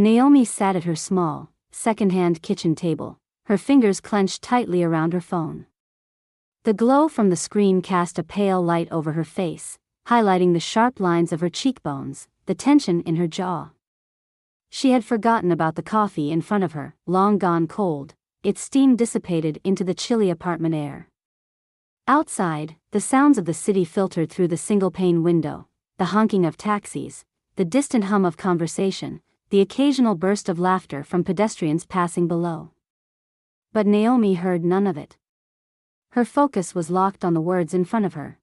Naomi sat at her small, second-hand kitchen table, her fingers clenched tightly around her phone. The glow from the screen cast a pale light over her face, highlighting the sharp lines of her cheekbones, the tension in her jaw. She had forgotten about the coffee in front of her, long gone cold, its steam dissipated into the chilly apartment air. Outside, the sounds of the city filtered through the single-pane window, the honking of taxis, the distant hum of conversation, the occasional burst of laughter from pedestrians passing below. But Naomi heard none of it. Her focus was locked on the words in front of her.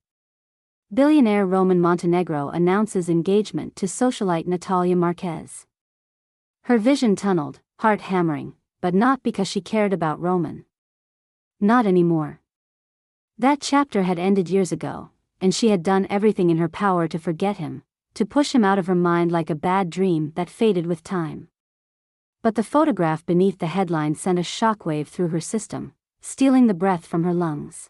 Billionaire Roman Montenegro announces engagement to socialite Natalia Marquez. Her vision tunneled, heart hammering, but not because she cared about Roman. Not anymore. That chapter had ended years ago, and she had done everything in her power to forget him, to push him out of her mind like a bad dream that faded with time. But the photograph beneath the headline sent a shockwave through her system, stealing the breath from her lungs.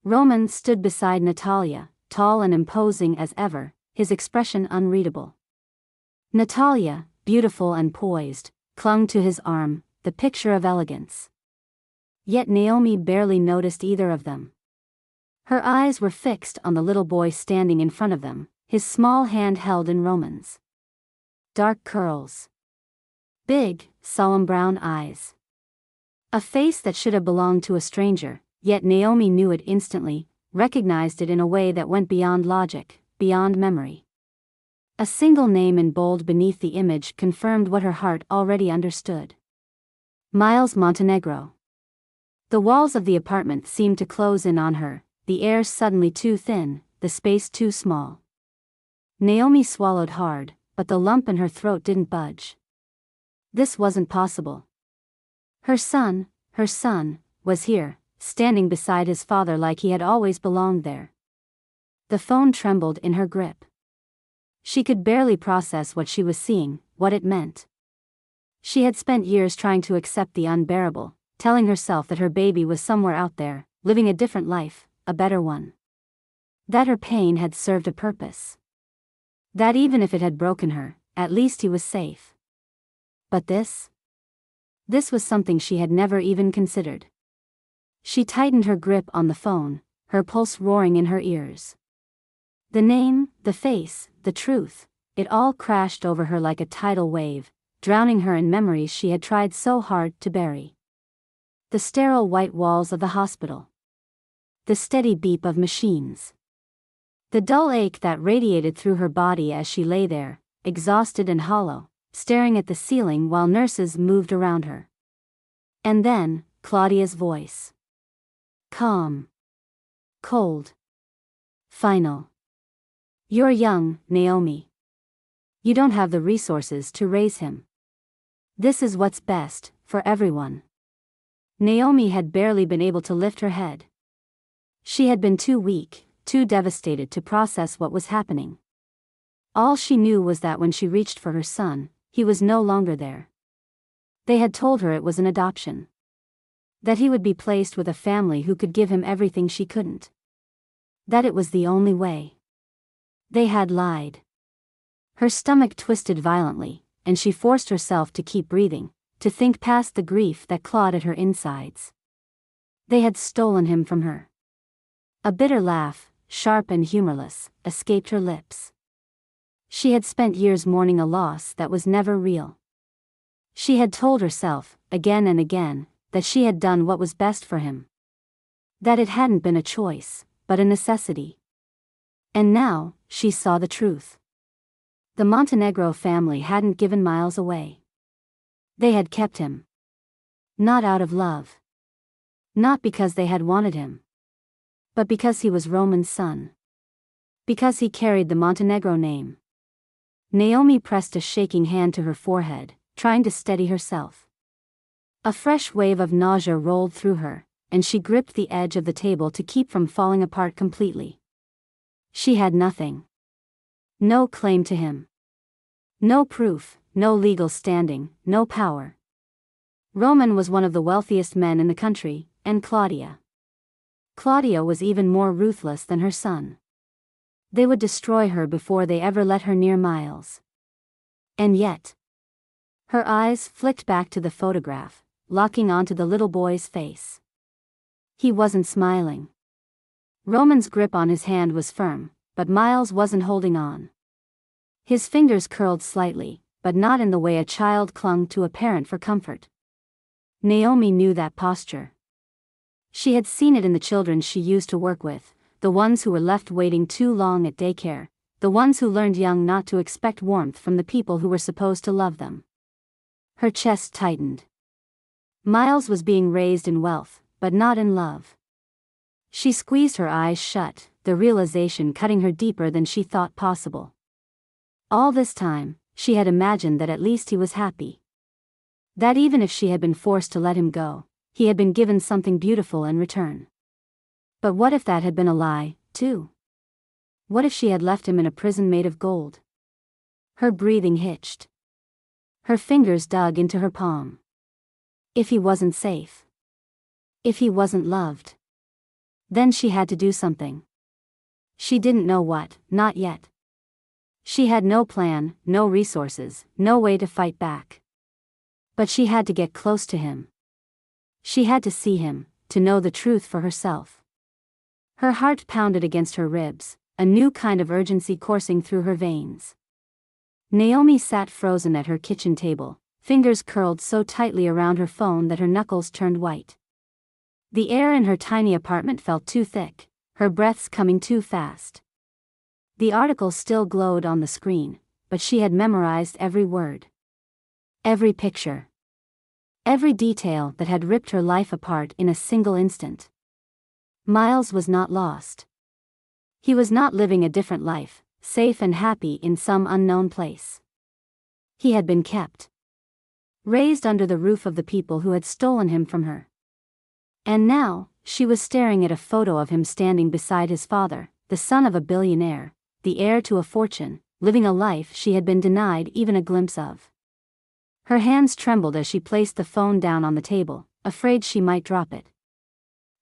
Roman stood beside Natalia, tall and imposing as ever, his expression unreadable. Natalia, beautiful and poised, clung to his arm, the picture of elegance. Yet Naomi barely noticed either of them. Her eyes were fixed on the little boy standing in front of them, his small hand held in Roman's. Dark curls. Big, solemn brown eyes. A face that should have belonged to a stranger, yet Naomi knew it instantly, recognized it in a way that went beyond logic, beyond memory. A single name in bold beneath the image confirmed what her heart already understood. Miles Montenegro. The walls of the apartment seemed to close in on her, the air suddenly too thin, the space too small. Naomi swallowed hard, but the lump in her throat didn't budge. This wasn't possible. Her son, was here, standing beside his father like he had always belonged there. The phone trembled in her grip. She could barely process what she was seeing, what it meant. She had spent years trying to accept the unbearable, telling herself that her baby was somewhere out there, living a different life, a better one. That her pain had served a purpose. That even if it had broken her, at least he was safe. But this was something she had never even considered. She tightened her grip on the phone, her pulse roaring in her ears. The name, the face, the truth, it all crashed over her like a tidal wave, drowning her in memories she had tried so hard to bury. The sterile white walls of the hospital. The steady beep of machines. The dull ache that radiated through her body as she lay there, exhausted and hollow, staring at the ceiling while nurses moved around her. And then, Claudia's voice. Calm. Cold. Final. You're young, Naomi. You don't have the resources to raise him. This is what's best, for everyone. Naomi had barely been able to lift her head. She had been too weak, too devastated to process what was happening. All she knew was that when she reached for her son, he was no longer there. They had told her it was an adoption. That he would be placed with a family who could give him everything she couldn't. That it was the only way. They had lied. Her stomach twisted violently, and she forced herself to keep breathing, to think past the grief that clawed at her insides. They had stolen him from her. A bitter laugh, sharp and humorless, escaped her lips. She had spent years mourning a loss that was never real. She had told herself, again and again, that she had done what was best for him. That it hadn't been a choice, but a necessity. And now, she saw the truth. The Montenegro family hadn't given Miles away. They had kept him. Not out of love. Not because they had wanted him. But because he was Roman's son. Because he carried the Montenegro name. Naomi pressed a shaking hand to her forehead, trying to steady herself. A fresh wave of nausea rolled through her, and she gripped the edge of the table to keep from falling apart completely. She had nothing. No claim to him. No proof, no legal standing, no power. Roman was one of the wealthiest men in the country, and Claudia was even more ruthless than her son. They would destroy her before they ever let her near Miles. And yet, Her eyes flicked back to the photograph, locking onto the little boy's face. He wasn't smiling. Roman's grip on his hand was firm, but Miles wasn't holding on. His fingers curled slightly, but not in the way a child clung to a parent for comfort. Naomi knew that posture. She had seen it in the children she used to work with, the ones who were left waiting too long at daycare, the ones who learned young not to expect warmth from the people who were supposed to love them. Her chest tightened. Miles was being raised in wealth, but not in love. She squeezed her eyes shut, the realization cutting her deeper than she thought possible. All this time, she had imagined that at least he was happy. That even if she had been forced to let him go, he had been given something beautiful in return. But what if that had been a lie, too? What if she had left him in a prison made of gold? Her breathing hitched. Her fingers dug into her palm. If he wasn't safe. If he wasn't loved. Then she had to do something. She didn't know what, not yet. She had no plan, no resources, no way to fight back. But she had to get close to him. She had to see him, to know the truth for herself. Her heart pounded against her ribs, a new kind of urgency coursing through her veins. Naomi sat frozen at her kitchen table, fingers curled so tightly around her phone that her knuckles turned white. The air in her tiny apartment felt too thick, her breaths coming too fast. The article still glowed on the screen, but she had memorized every word. Every picture. Every detail that had ripped her life apart in a single instant. Miles was not lost. He was not living a different life, safe and happy in some unknown place. He had been kept. Raised under the roof of the people who had stolen him from her. And now, she was staring at a photo of him standing beside his father, the son of a billionaire, the heir to a fortune, living a life she had been denied even a glimpse of. Her hands trembled as she placed the phone down on the table, afraid she might drop it.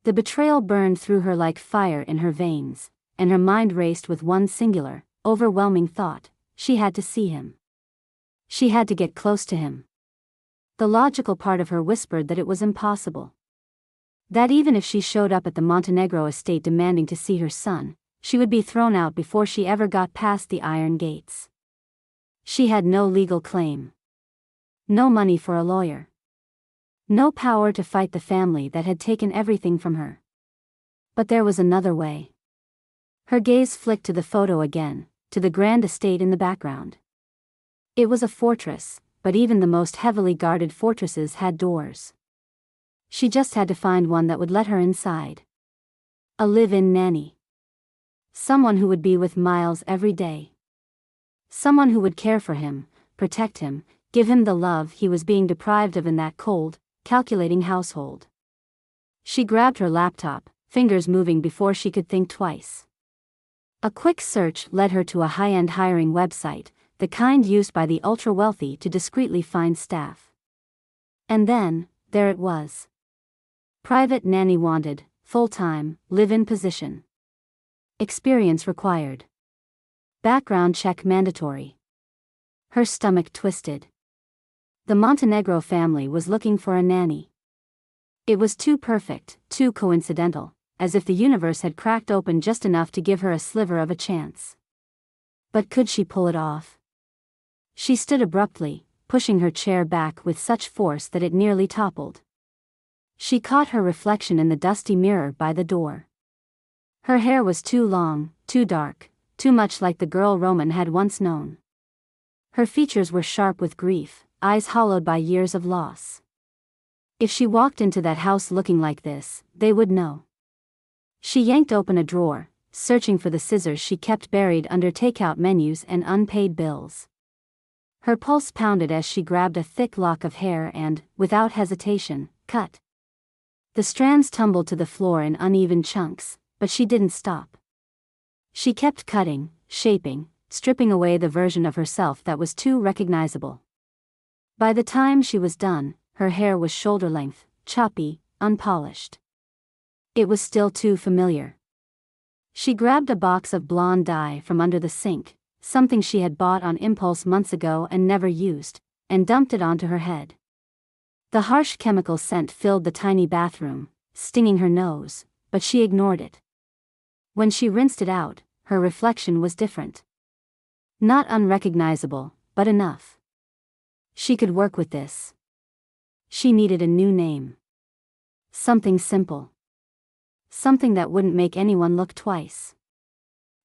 The betrayal burned through her like fire in her veins, and her mind raced with one singular, overwhelming thought: she had to see him. She had to get close to him. The logical part of her whispered that it was impossible. That even if she showed up at the Montenegro estate demanding to see her son, she would be thrown out before she ever got past the iron gates. She had no legal claim. No money for a lawyer. No power to fight the family that had taken everything from her. But there was another way. Her gaze flicked to the photo again, to the grand estate in the background. It was a fortress, but even the most heavily guarded fortresses had doors. She just had to find one that would let her inside. A live-in nanny. Someone who would be with Miles every day. Someone who would care for him, protect him, give him the love he was being deprived of in that cold, calculating household. She grabbed her laptop, fingers moving before she could think twice. A quick search led her to a high-end hiring website, the kind used by the ultra-wealthy to discreetly find staff. And then, there it was. Private nanny wanted, full-time, live-in position. Experience required. Background check mandatory. Her stomach twisted. The Montenegro family was looking for a nanny. It was too perfect, too coincidental, as if the universe had cracked open just enough to give her a sliver of a chance. But could she pull it off? She stood abruptly, pushing her chair back with such force that it nearly toppled. She caught her reflection in the dusty mirror by the door. Her hair was too long, too dark, too much like the girl Roman had once known. Her features were sharp with grief, eyes hollowed by years of loss. If she walked into that house looking like this, they would know. She yanked open a drawer, searching for the scissors she kept buried under takeout menus and unpaid bills. Her pulse pounded as she grabbed a thick lock of hair and, without hesitation, cut. The strands tumbled to the floor in uneven chunks, but she didn't stop. She kept cutting, shaping, stripping away the version of herself that was too recognizable. By the time she was done, her hair was shoulder-length, choppy, unpolished. It was still too familiar. She grabbed a box of blonde dye from under the sink, something she had bought on impulse months ago and never used, and dumped it onto her head. The harsh chemical scent filled the tiny bathroom, stinging her nose, but she ignored it. When she rinsed it out, her reflection was different. Not unrecognizable, but enough. She could work with this. She needed a new name. Something simple. Something that wouldn't make anyone look twice.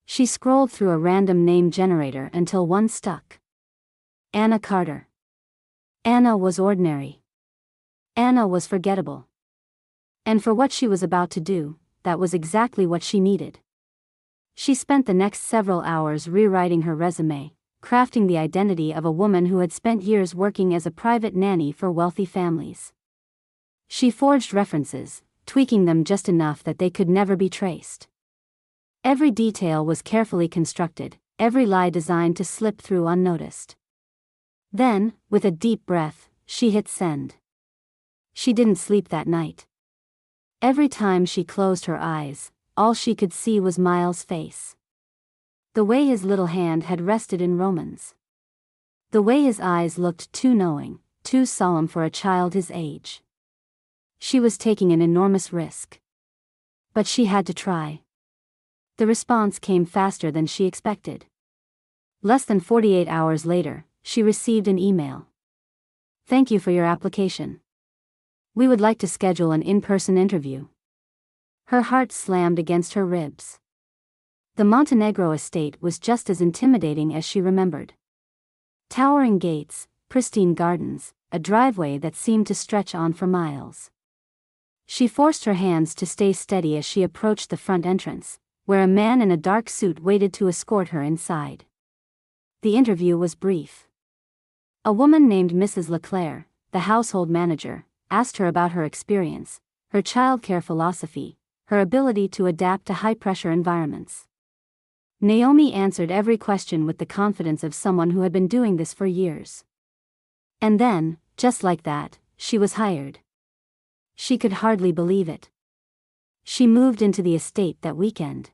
She scrolled through a random name generator until one stuck. Anna Carter. Anna was ordinary. Anna was forgettable. And for what she was about to do, that was exactly what she needed. She spent the next several hours rewriting her resume, crafting the identity of a woman who had spent years working as a private nanny for wealthy families. She forged references, tweaking them just enough that they could never be traced. Every detail was carefully constructed, every lie designed to slip through unnoticed. Then, with a deep breath, she hit send. She didn't sleep that night. Every time she closed her eyes, all she could see was Miles' face. The way his little hand had rested in Roman's. The way his eyes looked too knowing, too solemn for a child his age. She was taking an enormous risk. But she had to try. The response came faster than she expected. Less than 48 hours later, she received an email. "Thank you for your application. We would like to schedule an in-person interview." Her heart slammed against her ribs. The Montenegro estate was just as intimidating as she remembered. Towering gates, pristine gardens, a driveway that seemed to stretch on for miles. She forced her hands to stay steady as she approached the front entrance, where a man in a dark suit waited to escort her inside. The interview was brief. A woman named Mrs. Leclerc, the household manager, asked her about her experience, her childcare philosophy, her ability to adapt to high-pressure environments. Naomi answered every question with the confidence of someone who had been doing this for years. And then, just like that, she was hired. She could hardly believe it. She moved into the estate that weekend.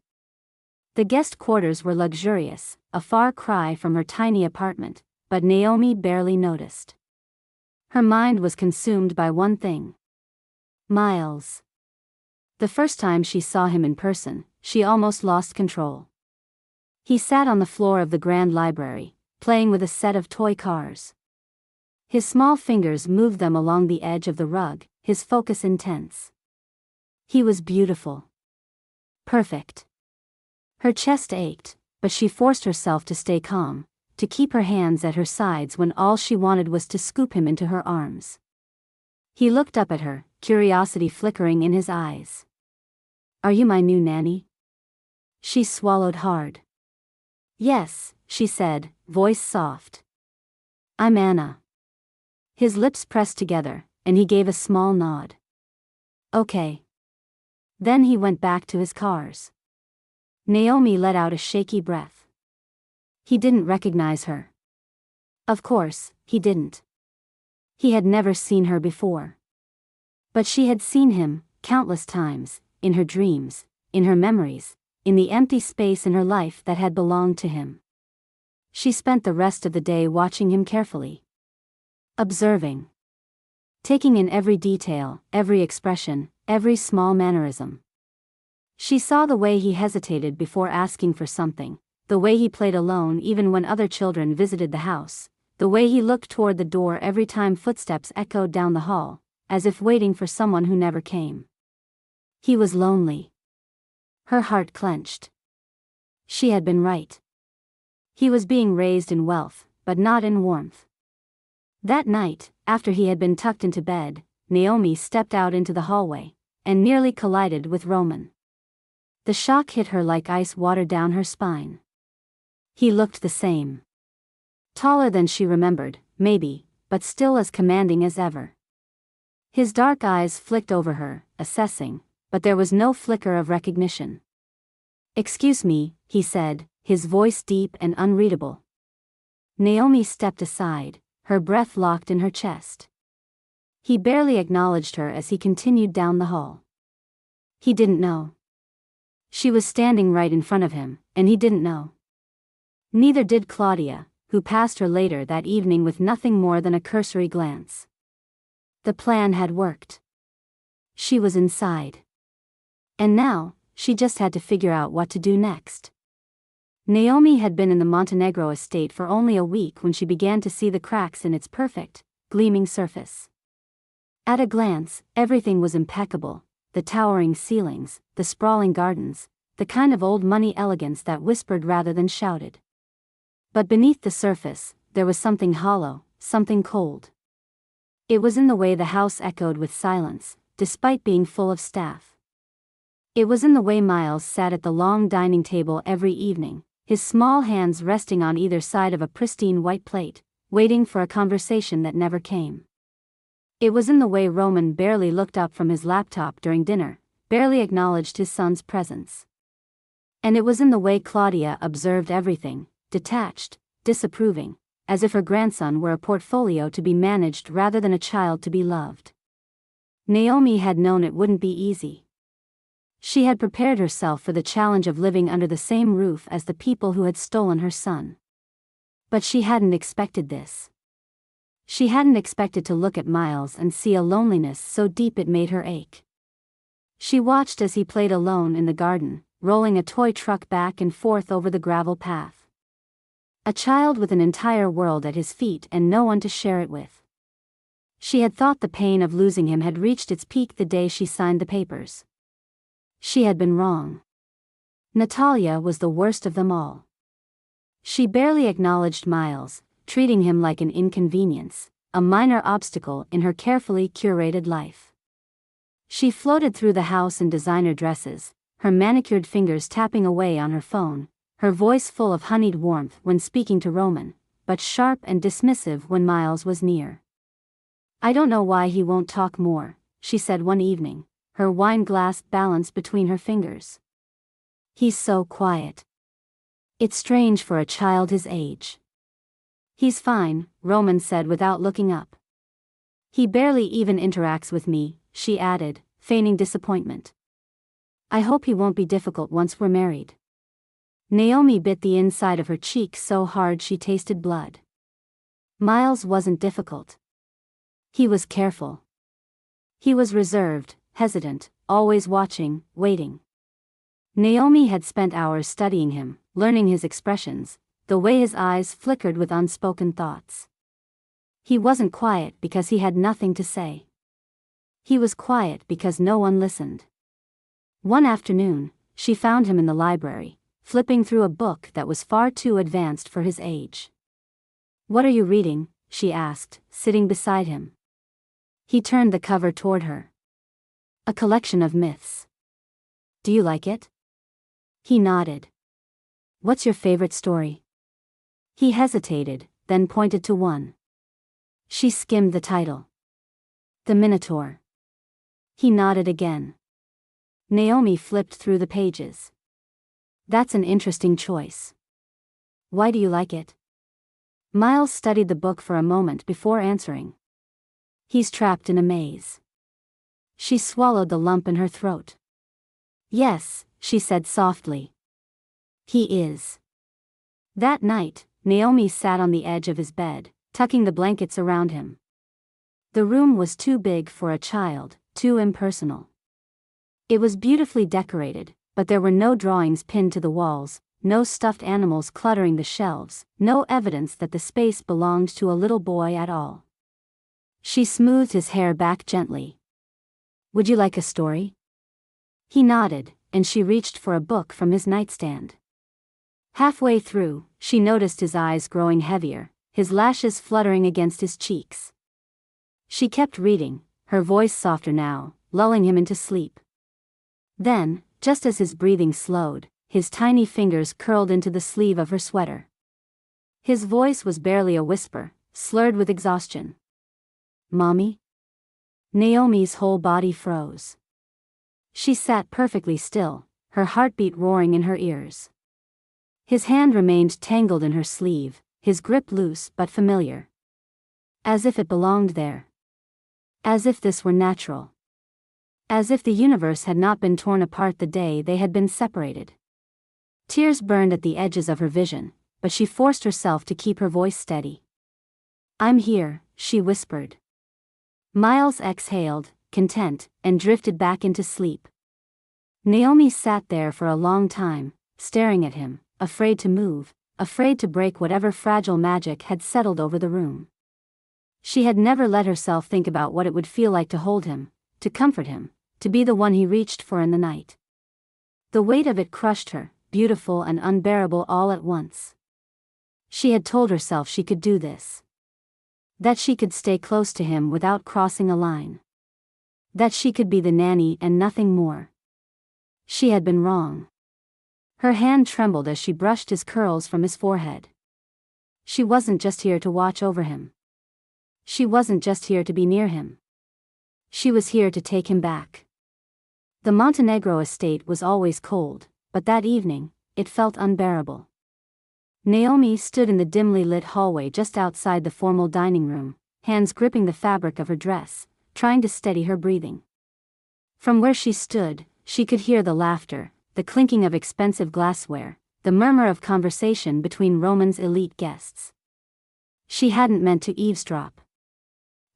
The guest quarters were luxurious, a far cry from her tiny apartment, but Naomi barely noticed. Her mind was consumed by one thing. Miles. The first time she saw him in person, she almost lost control. He sat on the floor of the grand library, playing with a set of toy cars. His small fingers moved them along the edge of the rug, his focus intense. He was beautiful. Perfect. Her chest ached, but she forced herself to stay calm, to keep her hands at her sides when all she wanted was to scoop him into her arms. He looked up at her, curiosity flickering in his eyes. "Are you my new nanny?" She swallowed hard. "Yes," she said, voice soft. "I'm Anna." His lips pressed together, and he gave a small nod. "Okay." Then he went back to his cars. Naomi let out a shaky breath. He didn't recognize her. Of course, he didn't. He had never seen her before. But she had seen him, countless times, in her dreams, in her memories, in the empty space in her life that had belonged to him. She spent the rest of the day watching him carefully. Observing. Taking in every detail, every expression, every small mannerism. She saw the way he hesitated before asking for something, the way he played alone even when other children visited the house, the way he looked toward the door every time footsteps echoed down the hall, as if waiting for someone who never came. He was lonely. Her heart clenched. She had been right. He was being raised in wealth, but not in warmth. That night, after he had been tucked into bed, Naomi stepped out into the hallway, and nearly collided with Roman. The shock hit her like ice water down her spine. He looked the same. Taller than she remembered, maybe, but still as commanding as ever. His dark eyes flicked over her, assessing, but there was no flicker of recognition. "Excuse me," he said, his voice deep and unreadable. Naomi stepped aside, her breath locked in her chest. He barely acknowledged her as he continued down the hall. He didn't know. She was standing right in front of him, and he didn't know. Neither did Claudia, who passed her later that evening with nothing more than a cursory glance. The plan had worked. She was inside. And now, she just had to figure out what to do next. Naomi had been in the Montenegro estate for only a week when she began to see the cracks in its perfect, gleaming surface. At a glance, everything was impeccable: the towering ceilings, the sprawling gardens, the kind of old money elegance that whispered rather than shouted. But beneath the surface, there was something hollow, something cold. It was in the way the house echoed with silence, despite being full of staff. It was in the way Miles sat at the long dining table every evening, his small hands resting on either side of a pristine white plate, waiting for a conversation that never came. It was in the way Roman barely looked up from his laptop during dinner, barely acknowledged his son's presence. And it was in the way Claudia observed everything, detached, disapproving, as if her grandson were a portfolio to be managed rather than a child to be loved. Naomi had known it wouldn't be easy. She had prepared herself for the challenge of living under the same roof as the people who had stolen her son. But she hadn't expected this. She hadn't expected to look at Miles and see a loneliness so deep it made her ache. She watched as he played alone in the garden, rolling a toy truck back and forth over the gravel path. A child with an entire world at his feet and no one to share it with. She had thought the pain of losing him had reached its peak the day she signed the papers. She had been wrong. Natalia was the worst of them all. She barely acknowledged Miles, treating him like an inconvenience, a minor obstacle in her carefully curated life. She floated through the house in designer dresses, her manicured fingers tapping away on her phone, her voice full of honeyed warmth when speaking to Roman, but sharp and dismissive when Miles was near. "I don't know why he won't talk more," she said one evening, her wine glass balanced between her fingers. "He's so quiet. It's strange for a child his age." "He's fine," Roman said without looking up. "He barely even interacts with me," she added, feigning disappointment. "I hope he won't be difficult once we're married." Naomi bit the inside of her cheek so hard she tasted blood. Miles wasn't difficult. He was careful. He was reserved, hesitant, always watching, waiting. Naomi had spent hours studying him, learning his expressions, the way his eyes flickered with unspoken thoughts. He wasn't quiet because he had nothing to say. He was quiet because no one listened. One afternoon, she found him in the library, flipping through a book that was far too advanced for his age. "What are you reading?" she asked, sitting beside him. He turned the cover toward her. "A collection of myths." "Do you like it?" He nodded. "What's your favorite story?" He hesitated, then pointed to one. She skimmed the title. "The Minotaur." He nodded again. Naomi flipped through the pages. "That's an interesting choice. Why do you like it?" Miles studied the book for a moment before answering. "He's trapped in a maze." She swallowed the lump in her throat. "Yes," she said softly. "He is." That night, Naomi sat on the edge of his bed, tucking the blankets around him. The room was too big for a child, too impersonal. It was beautifully decorated, but there were no drawings pinned to the walls, no stuffed animals cluttering the shelves, no evidence that the space belonged to a little boy at all. She smoothed his hair back gently. "Would you like a story?" He nodded, and she reached for a book from his nightstand. Halfway through, she noticed his eyes growing heavier, his lashes fluttering against his cheeks. She kept reading, her voice softer now, lulling him into sleep. Then, just as his breathing slowed, his tiny fingers curled into the sleeve of her sweater. His voice was barely a whisper, slurred with exhaustion. "Mommy?" Naomi's whole body froze. She sat perfectly still, her heartbeat roaring in her ears. His hand remained tangled in her sleeve, his grip loose but familiar. As if it belonged there. As if this were natural. As if the universe had not been torn apart the day they had been separated. Tears burned at the edges of her vision, but she forced herself to keep her voice steady. "I'm here," she whispered. Miles exhaled, content, and drifted back into sleep. Naomi sat there for a long time, staring at him, afraid to move, afraid to break whatever fragile magic had settled over the room. She had never let herself think about what it would feel like to hold him, to comfort him, to be the one he reached for in the night. The weight of it crushed her, beautiful and unbearable all at once. She had told herself she could do this. That she could stay close to him without crossing a line. That she could be the nanny and nothing more. She had been wrong. Her hand trembled as she brushed his curls from his forehead. She wasn't just here to watch over him. She wasn't just here to be near him. She was here to take him back. The Montenegro estate was always cold, but that evening, it felt unbearable. Naomi stood in the dimly lit hallway just outside the formal dining room, hands gripping the fabric of her dress, trying to steady her breathing. From where she stood, she could hear the laughter, the clinking of expensive glassware, the murmur of conversation between Roman's elite guests. She hadn't meant to eavesdrop.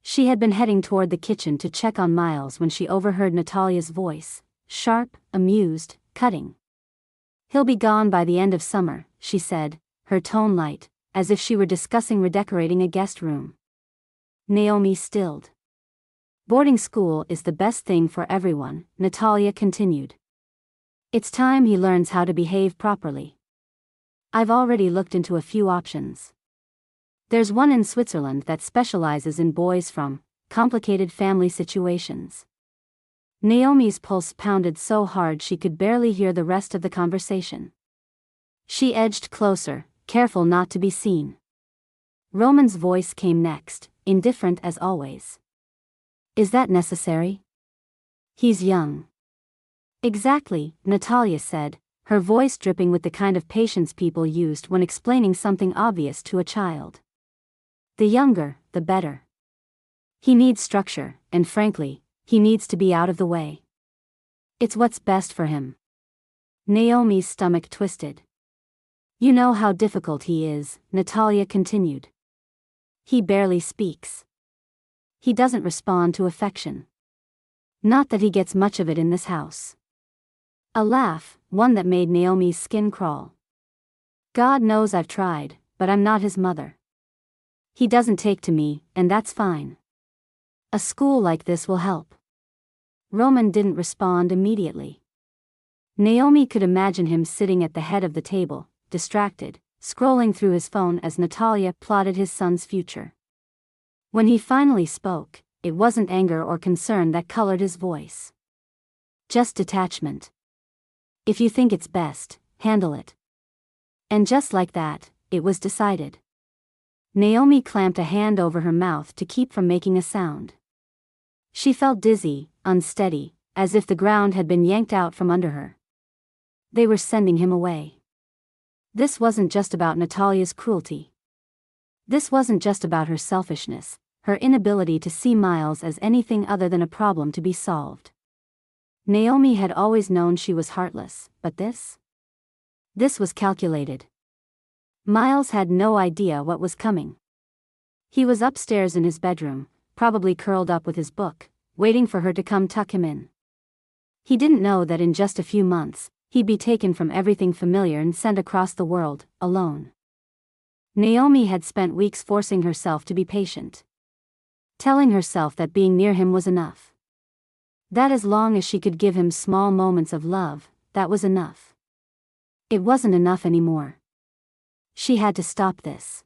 She had been heading toward the kitchen to check on Miles when she overheard Natalia's voice, sharp, amused, cutting. "He'll be gone by the end of summer," she said, her tone light, as if she were discussing redecorating a guest room. Naomi stilled. "Boarding school is the best thing for everyone," Natalia continued. "It's time he learns how to behave properly. I've already looked into a few options. There's one in Switzerland that specializes in boys from complicated family situations." Naomi's pulse pounded so hard she could barely hear the rest of the conversation. She edged closer, careful not to be seen. Roman's voice came next, indifferent as always. "Is that necessary? He's young." "Exactly," Natalia said, her voice dripping with the kind of patience people used when explaining something obvious to a child. "The younger, the better. He needs structure, and frankly, he needs to be out of the way. It's what's best for him." Naomi's stomach twisted. "You know how difficult he is," Natalia continued. "He barely speaks. He doesn't respond to affection. Not that he gets much of it in this house." A laugh, one that made Naomi's skin crawl. "God knows I've tried, but I'm not his mother. He doesn't take to me, and that's fine. A school like this will help." Roman didn't respond immediately. Naomi could imagine him sitting at the head of the table, distracted, scrolling through his phone as Natalia plotted his son's future. When he finally spoke, it wasn't anger or concern that colored his voice. Just detachment. "If you think it's best, handle it." And just like that, it was decided. Naomi clamped a hand over her mouth to keep from making a sound. She felt dizzy, unsteady, as if the ground had been yanked out from under her. They were sending him away. This wasn't just about Natalia's cruelty. This wasn't just about her selfishness, her inability to see Miles as anything other than a problem to be solved. Naomi had always known she was heartless, but this? This was calculated. Miles had no idea what was coming. He was upstairs in his bedroom, probably curled up with his book, waiting for her to come tuck him in. He didn't know that in just a few months, he'd be taken from everything familiar and sent across the world, alone. Naomi had spent weeks forcing herself to be patient. Telling herself that being near him was enough. That as long as she could give him small moments of love, that was enough. It wasn't enough anymore. She had to stop this.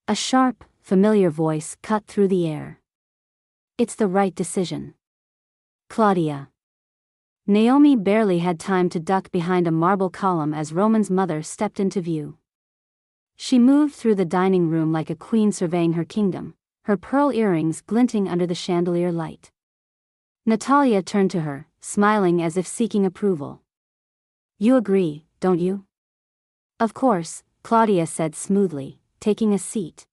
A sharp, familiar voice cut through the air. "It's the right decision. Claudia." Naomi barely had time to duck behind a marble column as Roman's mother stepped into view. She moved through the dining room like a queen surveying her kingdom, her pearl earrings glinting under the chandelier light. Natalia turned to her, smiling as if seeking approval. "You agree, don't you?" "Of course," Claudia said smoothly, taking a seat.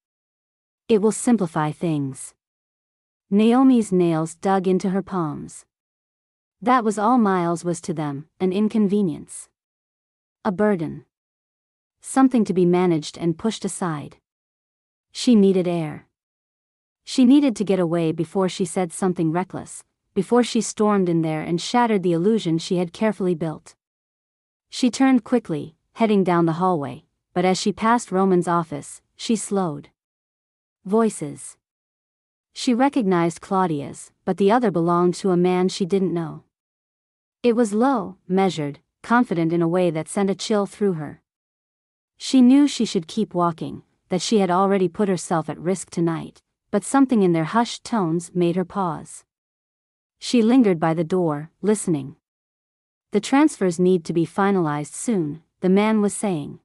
"It will simplify things." Naomi's nails dug into her palms. That was all Miles was to them, an inconvenience. A burden. something to be managed and pushed aside. She needed air. She needed to get away before she said something reckless, before she stormed in there and shattered the illusion she had carefully built. She turned quickly, heading down the hallway, but as she passed Roman's office, she slowed. Voices. She recognized Claudia's, but the other belonged to a man she didn't know. It was low, measured, confident in a way that sent a chill through her. She knew she should keep walking, that she had already put herself at risk tonight, but something in their hushed tones made her pause. She lingered by the door, listening. The transfers need to be finalized soon, the man was saying.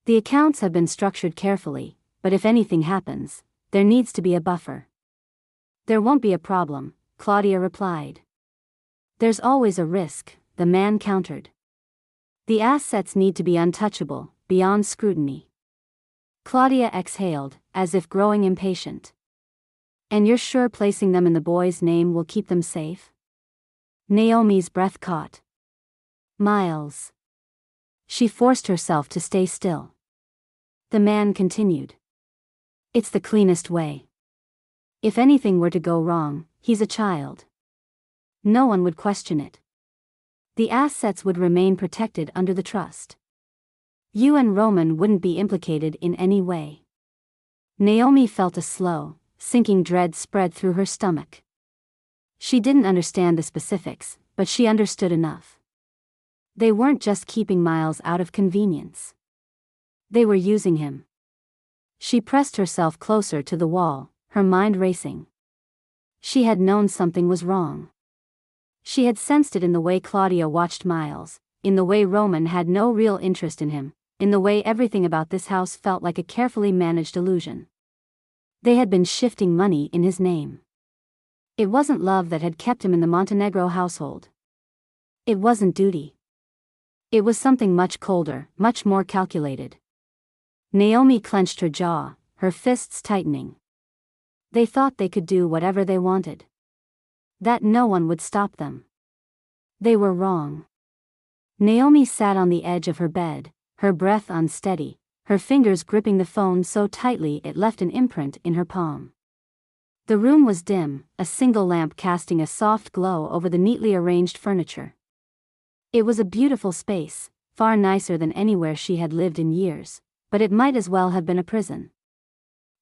The accounts have been structured carefully, but if anything happens, there needs to be a buffer. There won't be a problem, Claudia replied. There's always a risk, the man countered. The assets need to be untouchable, beyond scrutiny. Claudia exhaled, as if growing impatient. And you're sure placing them in the boy's name will keep them safe? Naomi's breath caught. Miles. She forced herself to stay still. The man continued. It's the cleanest way. If anything were to go wrong, he's a child. No one would question it. The assets would remain protected under the trust. You and Roman wouldn't be implicated in any way. Naomi felt a slow, sinking dread spread through her stomach. She didn't understand the specifics, but she understood enough. They weren't just keeping Miles out of convenience. They were using him. She pressed herself closer to the wall, her mind racing. She had known something was wrong. She had sensed it in the way Claudia watched Miles, in the way Roman had no real interest in him, in the way everything about this house felt like a carefully managed illusion. They had been shifting money in his name. It wasn't love that had kept him in the Montenegro household. It wasn't duty. It was something much colder, much more calculated. Naomi clenched her jaw, her fists tightening. They thought they could do whatever they wanted. That no one would stop them. They were wrong. Naomi sat on the edge of her bed, her breath unsteady, her fingers gripping the phone so tightly it left an imprint in her palm. The room was dim, a single lamp casting a soft glow over the neatly arranged furniture. It was a beautiful space, far nicer than anywhere she had lived in years, but it might as well have been a prison.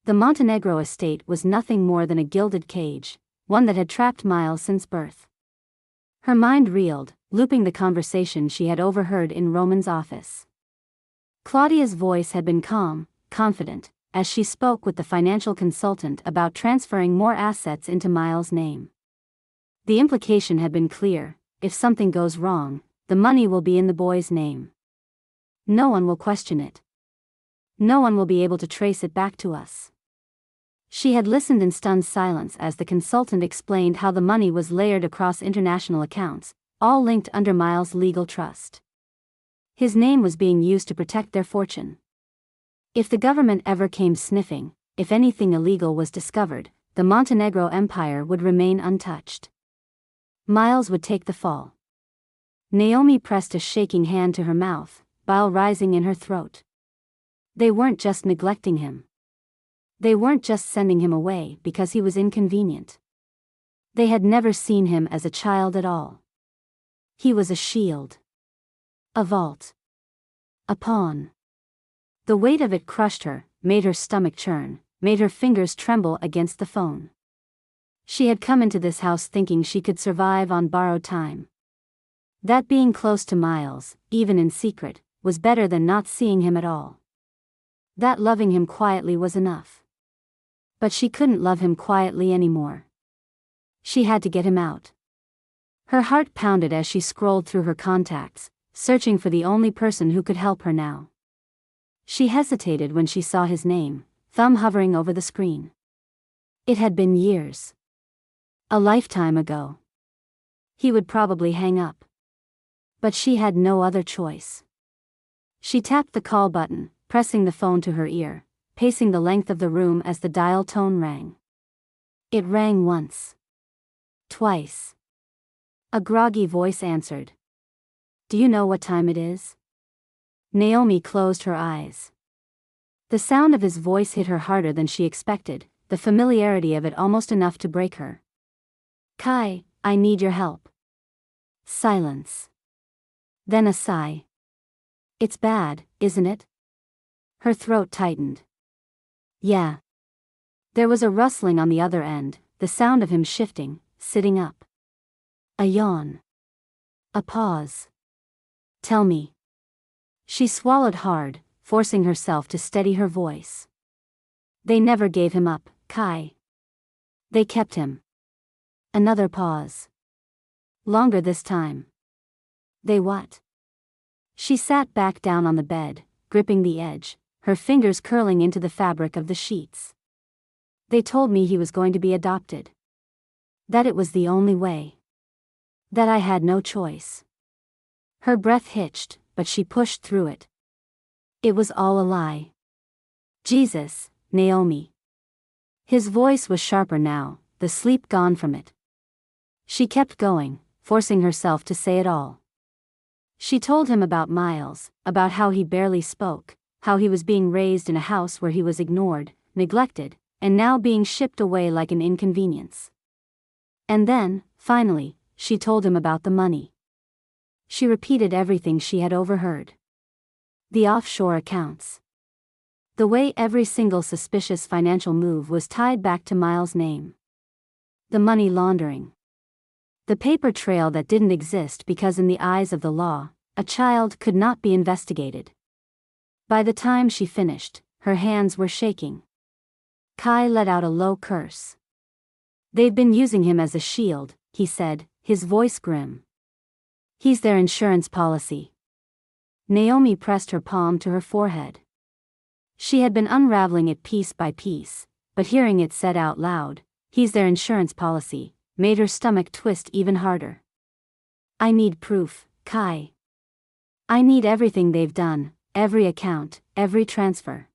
The Montenegro estate was nothing more than a gilded cage, one that had trapped Miles since birth. Her mind reeled, looping the conversation she had overheard in Roman's office. Claudia's voice had been calm, confident, as she spoke with the financial consultant about transferring more assets into Miles' name. The implication had been clear: if something goes wrong, the money will be in the boy's name. No one will question it. No one will be able to trace it back to us. She had listened in stunned silence as the consultant explained how the money was layered across international accounts, all linked under Miles' legal trust. His name was being used to protect their fortune. If the government ever came sniffing, if anything illegal was discovered, the Montenegro Empire would remain untouched. Miles would take the fall. Naomi pressed a shaking hand to her mouth, bile rising in her throat. They weren't just neglecting him. They weren't just sending him away because he was inconvenient. They had never seen him as a child at all. He was a shield. A vault. A pawn. The weight of it crushed her, made her stomach churn, made her fingers tremble against the phone. She had come into this house thinking she could survive on borrowed time. That being close to Miles, even in secret, was better than not seeing him at all. That loving him quietly was enough. But she couldn't love him quietly anymore. She had to get him out. Her heart pounded as she scrolled through her contacts, searching for the only person who could help her now. She hesitated when she saw his name, thumb hovering over the screen. It had been years. A lifetime ago. He would probably hang up. But she had no other choice. She tapped the call button, pressing the phone to her ear, pacing the length of the room as the dial tone rang. It rang once. Twice. A groggy voice answered. Do you know what time it is? Naomi closed her eyes. The sound of his voice hit her harder than she expected, the familiarity of it almost enough to break her. Kai, I need your help. Silence. Then a sigh. It's bad, isn't it? Her throat tightened. Yeah. There was a rustling on the other end, the sound of him shifting, sitting up. A yawn. A pause. Tell me. She swallowed hard, forcing herself to steady her voice. They never gave him up, Kai. They kept him. Another pause. Longer this time. They what? She sat back down on the bed, gripping the edge, her fingers curling into the fabric of the sheets. They told me he was going to be adopted. That it was the only way. That I had no choice. Her breath hitched, but she pushed through it. It was all a lie. Jesus, Naomi. His voice was sharper now, the sleep gone from it. She kept going, forcing herself to say it all. She told him about Miles, about how he barely spoke, how he was being raised in a house where he was ignored, neglected, and now being shipped away like an inconvenience. And then, finally, she told him about the money. She repeated everything she had overheard. The offshore accounts. The way every single suspicious financial move was tied back to Miles' name. The money laundering. The paper trail that didn't exist because in the eyes of the law, a child could not be investigated. By the time she finished, her hands were shaking. Kai let out a low curse. They've been using him as a shield, he said, his voice grim. He's their insurance policy. Naomi pressed her palm to her forehead. She had been unraveling it piece by piece, but hearing it said out loud, he's their insurance policy, made her stomach twist even harder. I need proof, Kai. I need everything they've done, every account, every transfer.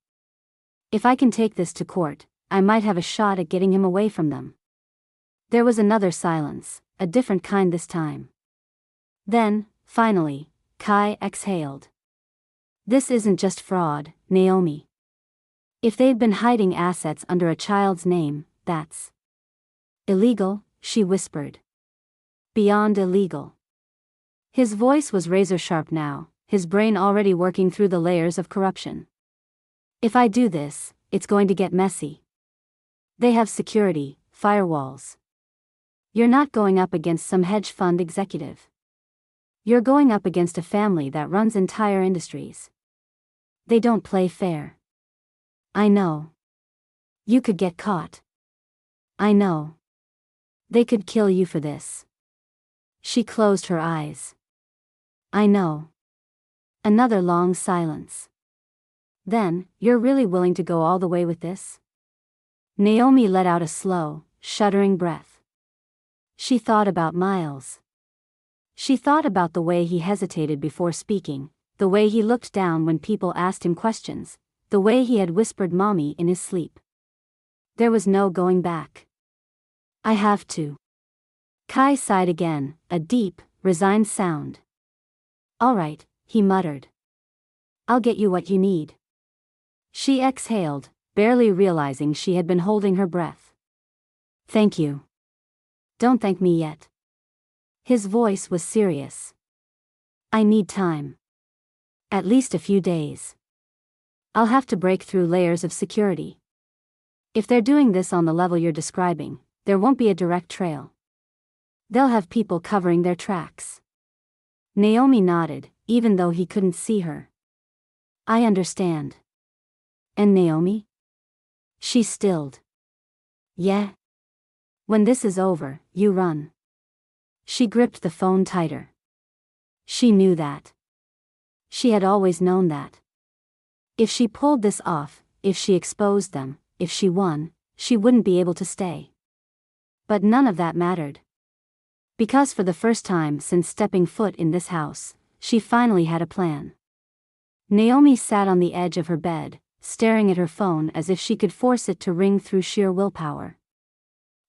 If I can take this to court, I might have a shot at getting him away from them. There was another silence, a different kind this time. Then, finally, Kai exhaled. This isn't just fraud, Naomi. If they've been hiding assets under a child's name, that's illegal, she whispered. Beyond illegal. His voice was razor sharp now, his brain already working through the layers of corruption. If I do this, it's going to get messy. They have security, firewalls. You're not going up against some hedge fund executive. You're going up against a family that runs entire industries. They don't play fair. I know. You could get caught. I know. They could kill you for this. She closed her eyes. I know. Another long silence. Then, you're really willing to go all the way with this? Naomi let out a slow, shuddering breath. She thought about Miles. She thought about the way he hesitated before speaking, the way he looked down when people asked him questions, the way he had whispered mommy in his sleep. There was no going back. I have to. Kai sighed again, a deep, resigned sound. All right, he muttered. I'll get you what you need. She exhaled, barely realizing she had been holding her breath. Thank you. Don't thank me yet. His voice was serious. I need time. At least a few days. I'll have to break through layers of security. If they're doing this on the level you're describing, there won't be a direct trail. They'll have people covering their tracks. Naomi nodded, even though he couldn't see her. I understand. And Naomi? She stilled. Yeah. When this is over, you run. She gripped the phone tighter. She knew that. She had always known that. If she pulled this off, if she exposed them, if she won, she wouldn't be able to stay. But none of that mattered. Because for the first time since stepping foot in this house, she finally had a plan. Naomi sat on the edge of her bed, staring at her phone as if she could force it to ring through sheer willpower.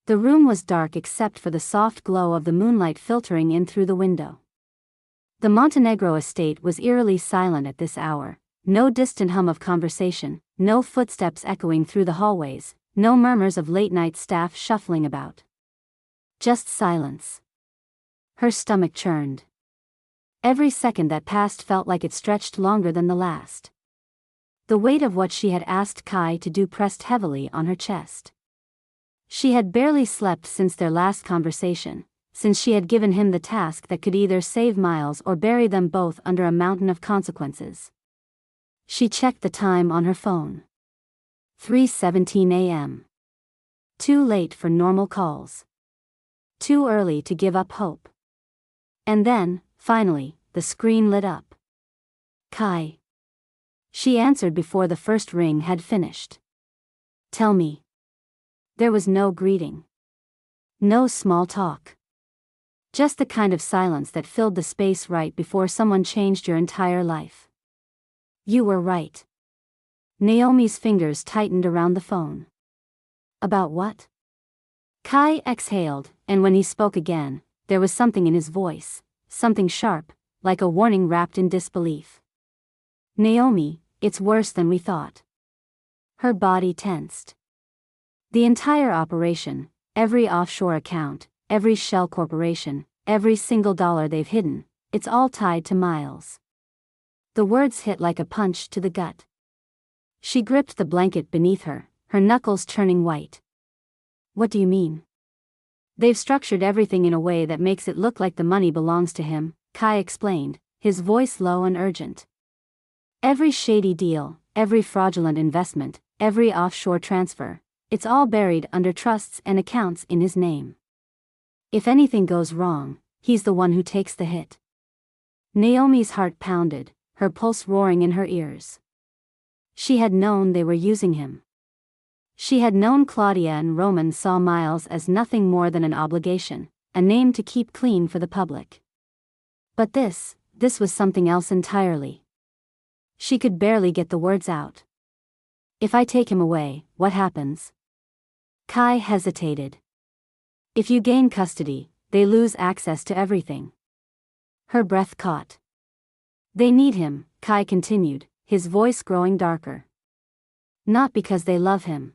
The room was dark except for the soft glow of the moonlight filtering in through the window. The Montenegro estate was eerily silent at this hour. No distant hum of conversation, no footsteps echoing through the hallways, no murmurs of late-night staff shuffling about. Just silence. Her stomach churned. Every second that passed felt like it stretched longer than the last. The weight of what she had asked Kai to do pressed heavily on her chest. She had barely slept since their last conversation, since she had given him the task that could either save Miles or bury them both under a mountain of consequences. She checked the time on her phone. 3:17 a.m. Too late for normal calls. Too early to give up hope. And then, finally, the screen lit up. Kai. She answered before the first ring had finished. Tell me. There was no greeting. No small talk. Just the kind of silence that filled the space right before someone changed your entire life. You were right. Naomi's fingers tightened around the phone. About what? Kai exhaled, and when he spoke again, there was something in his voice, something sharp, like a warning wrapped in disbelief. Naomi, it's worse than we thought. Her body tensed. The entire operation, every offshore account, every shell corporation, every single dollar they've hidden, it's all tied to Miles. The words hit like a punch to the gut. She gripped the blanket beneath her, her knuckles turning white. What do you mean? They've structured everything in a way that makes it look like the money belongs to him, Kai explained, his voice low and urgent. Every shady deal, every fraudulent investment, every offshore transfer, it's all buried under trusts and accounts in his name. If anything goes wrong, he's the one who takes the hit. Naomi's heart pounded, her pulse roaring in her ears. She had known they were using him. She had known Claudia and Roman saw Miles as nothing more than an obligation, a name to keep clean for the public. But this was something else entirely. She could barely get the words out. If I take him away, what happens? Kai hesitated. If you gain custody, they lose access to everything. Her breath caught. They need him, Kai continued, his voice growing darker. Not because they love him.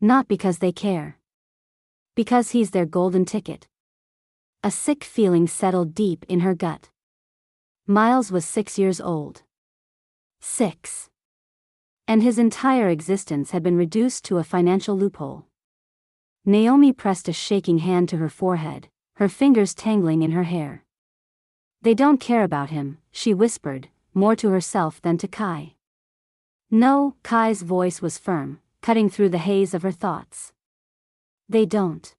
Not because they care. Because he's their golden ticket. A sick feeling settled deep in her gut. Miles was 6 years old. 6. And his entire existence had been reduced to a financial loophole. Naomi pressed a shaking hand to her forehead, her fingers tangling in her hair. They don't care about him, she whispered, more to herself than to Kai. No, Kai's voice was firm, cutting through the haze of her thoughts. They don't.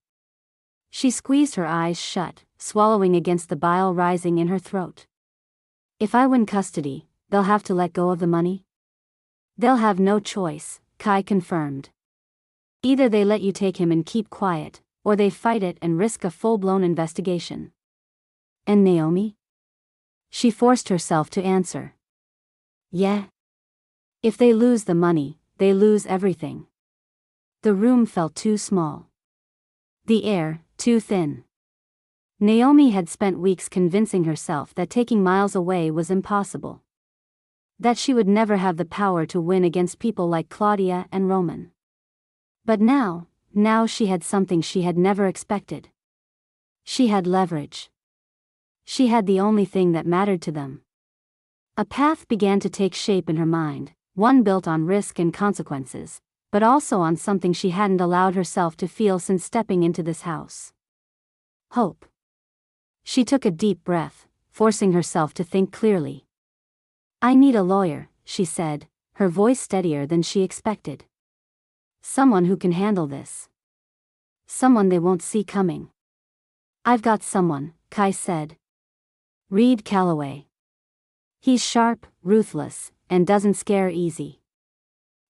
She squeezed her eyes shut, swallowing against the bile rising in her throat. If I win custody, they'll have to let go of the money? They'll have no choice, Kai confirmed. Either they let you take him and keep quiet, or they fight it and risk a full-blown investigation. And Naomi? She forced herself to answer. Yeah. If they lose the money, they lose everything. The room felt too small. The air, too thin. Naomi had spent weeks convincing herself that taking Miles away was impossible. That she would never have the power to win against people like Claudia and Roman. But now she had something she had never expected. She had leverage. She had the only thing that mattered to them. A path began to take shape in her mind, one built on risk and consequences, but also on something she hadn't allowed herself to feel since stepping into this house. Hope. She took a deep breath, forcing herself to think clearly. I need a lawyer, she said, her voice steadier than she expected. Someone who can handle this. Someone they won't see coming. I've got someone, Kai said. Reed Calloway. He's sharp, ruthless, and doesn't scare easy.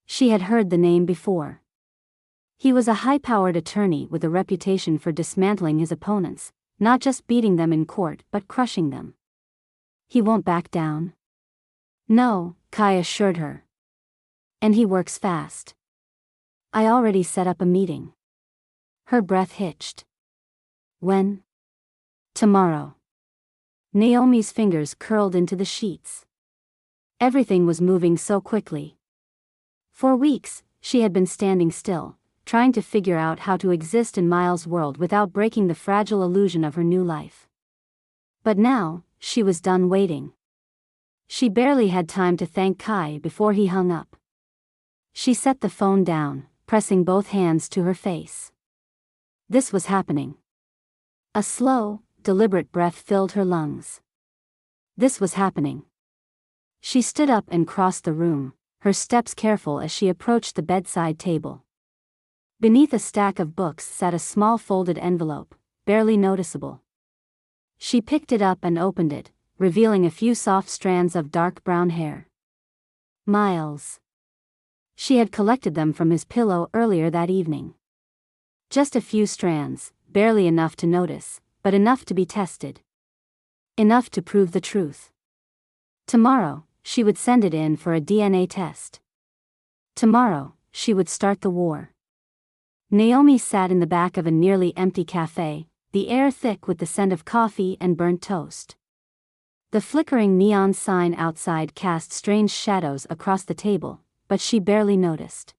She had heard the name before. He was a high-powered attorney with a reputation for dismantling his opponents, not just beating them in court but crushing them. He won't back down. No, Kai assured her. And he works fast. I already set up a meeting. Her breath hitched. When? Tomorrow. Naomi's fingers curled into the sheets. Everything was moving so quickly. For weeks, she had been standing still, trying to figure out how to exist in Miles' world without breaking the fragile illusion of her new life. But now, she was done waiting. She barely had time to thank Kai before he hung up. She set the phone down, pressing both hands to her face. This was happening. A slow, deliberate breath filled her lungs. This was happening. She stood up and crossed the room, her steps careful as she approached the bedside table. Beneath a stack of books sat a small folded envelope, barely noticeable. She picked it up and opened it, revealing a few soft strands of dark brown hair. Miles. She had collected them from his pillow earlier that evening. Just a few strands, barely enough to notice, but enough to be tested. Enough to prove the truth. Tomorrow, she would send it in for a DNA test. Tomorrow, she would start the war. Naomi sat in the back of a nearly empty cafe, the air thick with the scent of coffee and burnt toast. The flickering neon sign outside cast strange shadows across the table, but she barely noticed.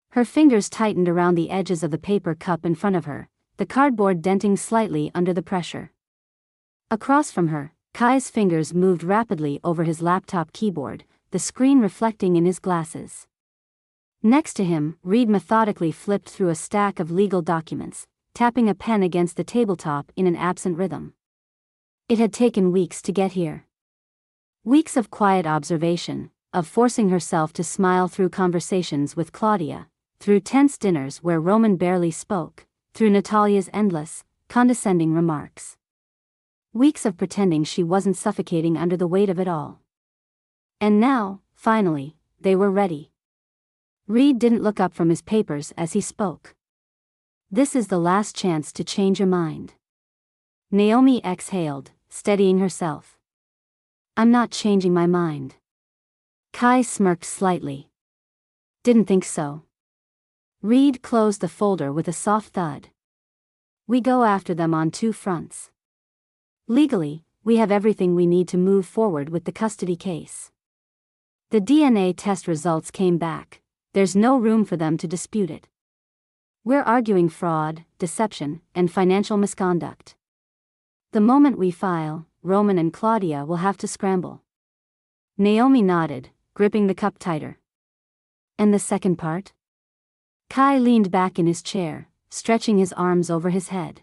Her fingers tightened around the edges of the paper cup in front of her, the cardboard denting slightly under the pressure. Across from her, Kai's fingers moved rapidly over his laptop keyboard, the screen reflecting in his glasses. Next to him, Reed methodically flipped through a stack of legal documents, tapping a pen against the tabletop in an absent rhythm. It had taken weeks to get here. Weeks of quiet observation, of forcing herself to smile through conversations with Claudia, through tense dinners where Roman barely spoke, through Natalia's endless, condescending remarks. Weeks of pretending she wasn't suffocating under the weight of it all. And now, finally, they were ready. Reed didn't look up from his papers as he spoke. This is the last chance to change your mind. Naomi exhaled, steadying herself. I'm not changing my mind. Kai smirked slightly. Didn't think so. Reed closed the folder with a soft thud. We go after them on two fronts. Legally, we have everything we need to move forward with the custody case. The DNA test results came back. There's no room for them to dispute it. We're arguing fraud, deception, and financial misconduct. The moment we file, Roman and Claudia will have to scramble. Naomi nodded, gripping the cup tighter. And the second part? Kai leaned back in his chair, stretching his arms over his head.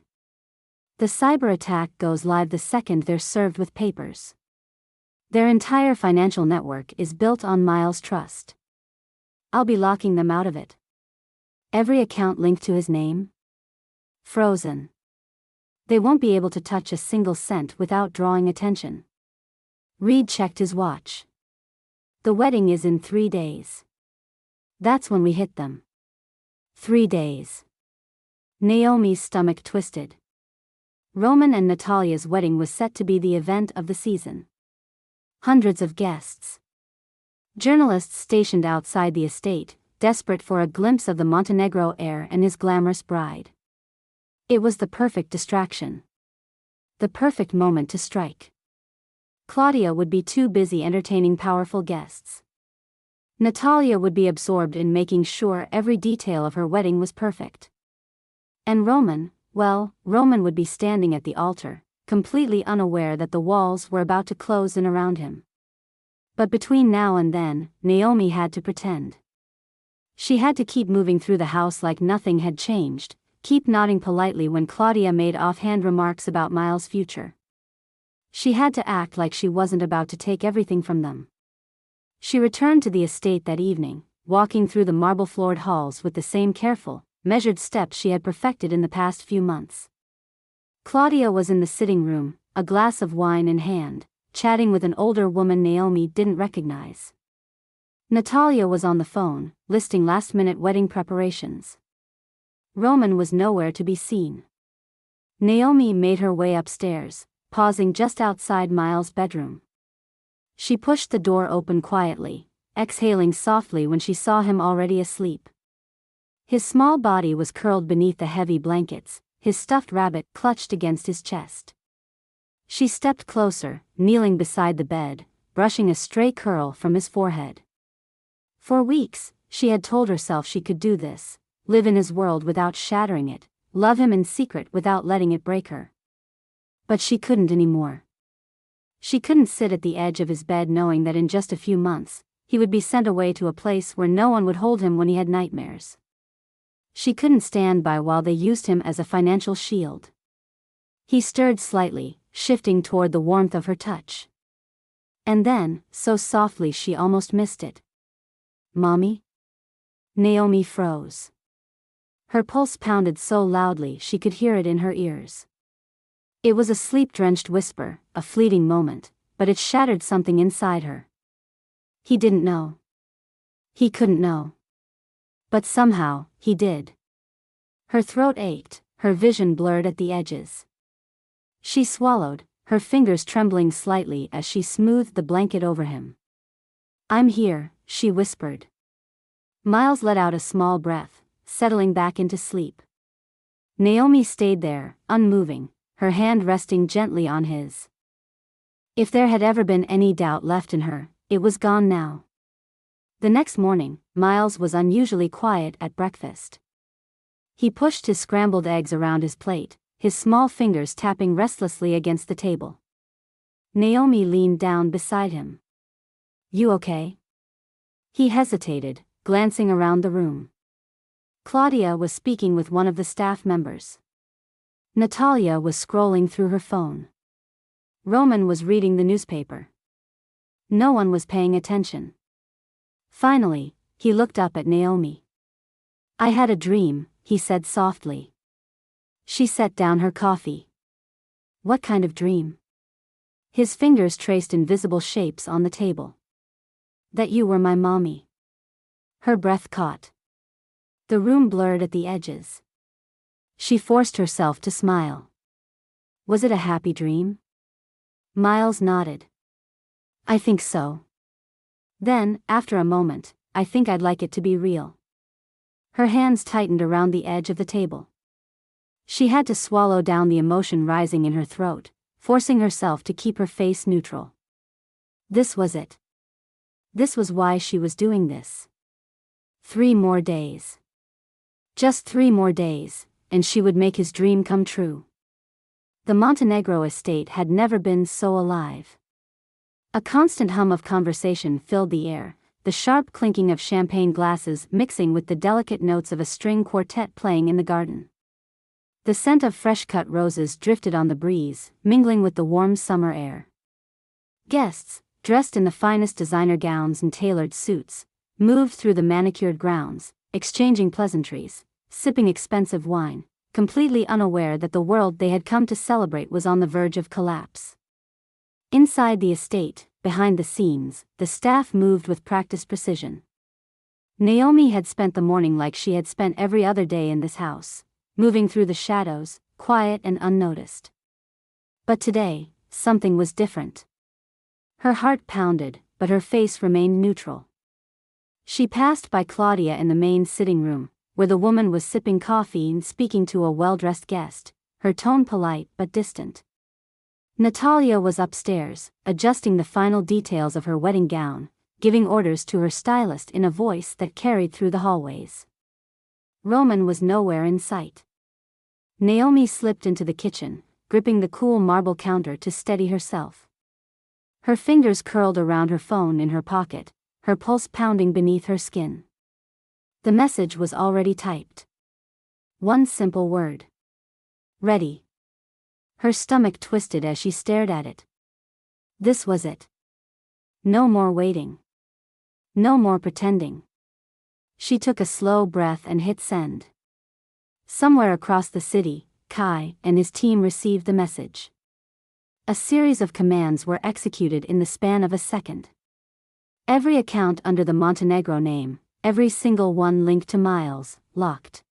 The cyber attack goes live the second they're served with papers. Their entire financial network is built on Miles' trust. I'll be locking them out of it. Every account linked to his name? Frozen. They won't be able to touch a single cent without drawing attention. Reed checked his watch. The wedding is in 3 days. That's when we hit them. 3 days. Naomi's stomach twisted. Roman and Natalia's wedding was set to be the event of the season. Hundreds of guests. Journalists stationed outside the estate, desperate for a glimpse of the Montenegro heir and his glamorous bride. It was the perfect distraction. The perfect moment to strike. Claudia would be too busy entertaining powerful guests. Natalia would be absorbed in making sure every detail of her wedding was perfect. And Roman, well, Roman would be standing at the altar, completely unaware that the walls were about to close in around him. But between now and then, Naomi had to pretend. She had to keep moving through the house like nothing had changed, keep nodding politely when Claudia made offhand remarks about Miles' future. She had to act like she wasn't about to take everything from them. She returned to the estate that evening, walking through the marble-floored halls with the same careful, measured steps she had perfected in the past few months. Claudia was in the sitting room, a glass of wine in hand, chatting with an older woman Naomi didn't recognize. Natalia was on the phone, listing last-minute wedding preparations. Roman was nowhere to be seen. Naomi made her way upstairs, pausing just outside Miles' bedroom. She pushed the door open quietly, exhaling softly when she saw him already asleep. His small body was curled beneath the heavy blankets, his stuffed rabbit clutched against his chest. She stepped closer, kneeling beside the bed, brushing a stray curl from his forehead. For weeks, she had told herself she could do this, live in his world without shattering it, love him in secret without letting it break her. But she couldn't anymore. She couldn't sit at the edge of his bed knowing that in just a few months, he would be sent away to a place where no one would hold him when he had nightmares. She couldn't stand by while they used him as a financial shield. He stirred slightly, shifting toward the warmth of her touch. And then, so softly she almost missed it. "Mommy?" Naomi froze. Her pulse pounded so loudly she could hear it in her ears. It was a sleep-drenched whisper, a fleeting moment, but it shattered something inside her. He didn't know. He couldn't know. But somehow, he did. Her throat ached, her vision blurred at the edges. She swallowed, her fingers trembling slightly as she smoothed the blanket over him. "I'm here," she whispered. Miles let out a small breath, settling back into sleep. Naomi stayed there, unmoving, her hand resting gently on his. If there had ever been any doubt left in her, it was gone now. The next morning, Miles was unusually quiet at breakfast. He pushed his scrambled eggs around his plate, his small fingers tapping restlessly against the table. Naomi leaned down beside him. "You okay?" He hesitated, glancing around the room. Claudia was speaking with one of the staff members. Natalia was scrolling through her phone. Roman was reading the newspaper. No one was paying attention. Finally, he looked up at Naomi. "I had a dream," he said softly. She set down her coffee. "What kind of dream?" His fingers traced invisible shapes on the table. "That you were my mommy." Her breath caught. The room blurred at the edges. She forced herself to smile. "Was it a happy dream?" Miles nodded. "I think so." Then, after a moment, "I think I'd like it to be real." Her hands tightened around the edge of the table. She had to swallow down the emotion rising in her throat, forcing herself to keep her face neutral. This was it. This was why she was doing this. 3 more days. Just 3 more days, and she would make his dream come true. The Montenegro estate had never been so alive. A constant hum of conversation filled the air, the sharp clinking of champagne glasses mixing with the delicate notes of a string quartet playing in the garden. The scent of fresh-cut roses drifted on the breeze, mingling with the warm summer air. Guests, dressed in the finest designer gowns and tailored suits, moved through the manicured grounds, exchanging pleasantries, sipping expensive wine, completely unaware that the world they had come to celebrate was on the verge of collapse. Inside the estate, behind the scenes, the staff moved with practiced precision. Naomi had spent the morning like she had spent every other day in this house, moving through the shadows, quiet and unnoticed. But today, something was different. Her heart pounded, but her face remained neutral. She passed by Claudia in the main sitting room, where the woman was sipping coffee and speaking to a well-dressed guest, her tone polite but distant. Natalia was upstairs, adjusting the final details of her wedding gown, giving orders to her stylist in a voice that carried through the hallways. Roman was nowhere in sight. Naomi slipped into the kitchen, gripping the cool marble counter to steady herself. Her fingers curled around her phone in her pocket, her pulse pounding beneath her skin. The message was already typed. One simple word. "Ready." Her stomach twisted as she stared at it. This was it. No more waiting. No more pretending. She took a slow breath and hit send. Somewhere across the city, Kai and his team received the message. A series of commands were executed in the span of a second. Every account under the Montenegro name, every single one linked to Miles, locked.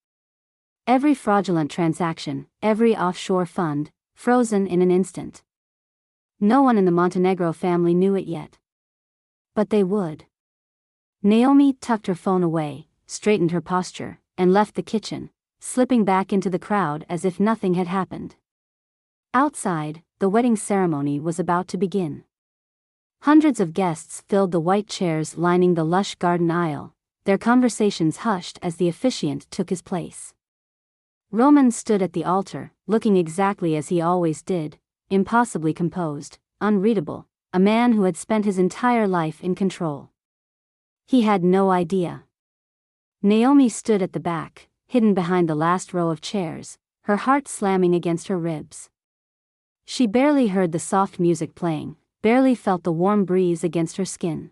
Every fraudulent transaction, every offshore fund, frozen in an instant. No one in the Montenegro family knew it yet. But they would. Naomi tucked her phone away, straightened her posture, and left the kitchen, slipping back into the crowd as if nothing had happened. Outside, the wedding ceremony was about to begin. Hundreds of guests filled the white chairs lining the lush garden aisle, their conversations hushed as the officiant took his place. Roman stood at the altar, looking exactly as he always did, impossibly composed, unreadable, a man who had spent his entire life in control. He had no idea. Naomi stood at the back, hidden behind the last row of chairs, her heart slamming against her ribs. She barely heard the soft music playing, barely felt the warm breeze against her skin.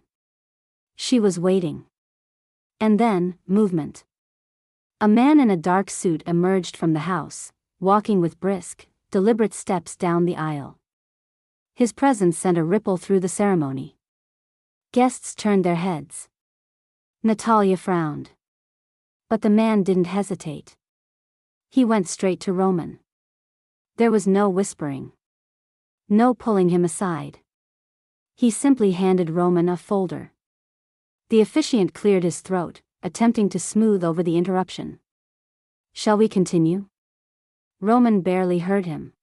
She was waiting. And then, movement. A man in a dark suit emerged from the house, walking with brisk, deliberate steps down the aisle. His presence sent a ripple through the ceremony. Guests turned their heads. Natalia frowned. But the man didn't hesitate. He went straight to Roman. There was no whispering. No pulling him aside. He simply handed Roman a folder. The officiant cleared his throat, attempting to smooth over the interruption. "Shall we continue?" Roman barely heard him.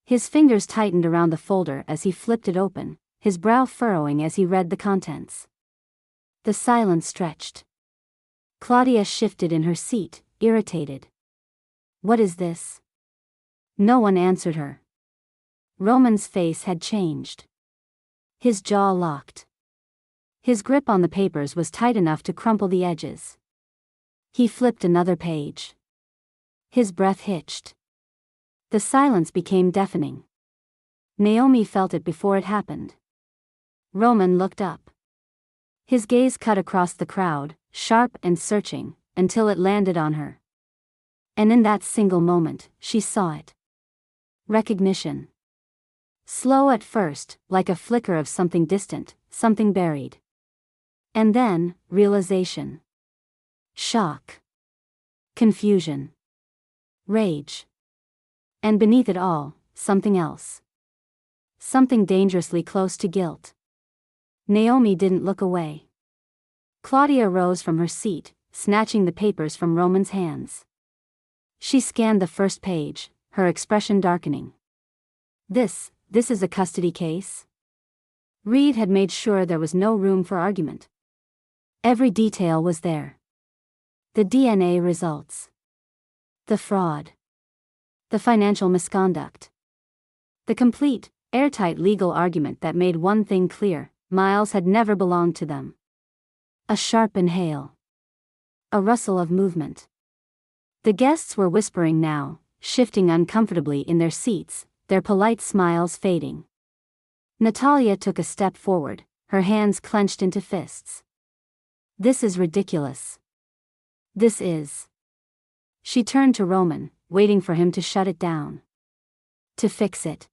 His fingers tightened around the folder as he flipped it open, his brow furrowing as he read the contents. The silence stretched. Claudia shifted in her seat, irritated. "What is this?" No one answered her. Roman's face had changed. His jaw locked. His grip on the papers was tight enough to crumple the edges. He flipped another page. His breath hitched. The silence became deafening. Naomi felt it before it happened. Roman looked up. His gaze cut across the crowd, sharp and searching, until it landed on her. And in that single moment, she saw it. Recognition. Slow at first, like a flicker of something distant, something buried. And then, realization. Shock. Confusion. Rage. And beneath it all, something else. Something dangerously close to guilt. Naomi didn't look away. Claudia rose from her seat, snatching the papers from Roman's hands. She scanned the first page, her expression darkening. This is a custody case? Reed had made sure there was no room for argument. Every detail was there. The DNA results. The fraud. The financial misconduct. The complete, airtight legal argument that made one thing clear: Miles had never belonged to them. A sharp inhale. A rustle of movement. The guests were whispering now, shifting uncomfortably in their seats, their polite smiles fading. Natalia took a step forward, her hands clenched into fists. "This is ridiculous. This is." She turned to Roman, waiting for him to shut it down. To fix it.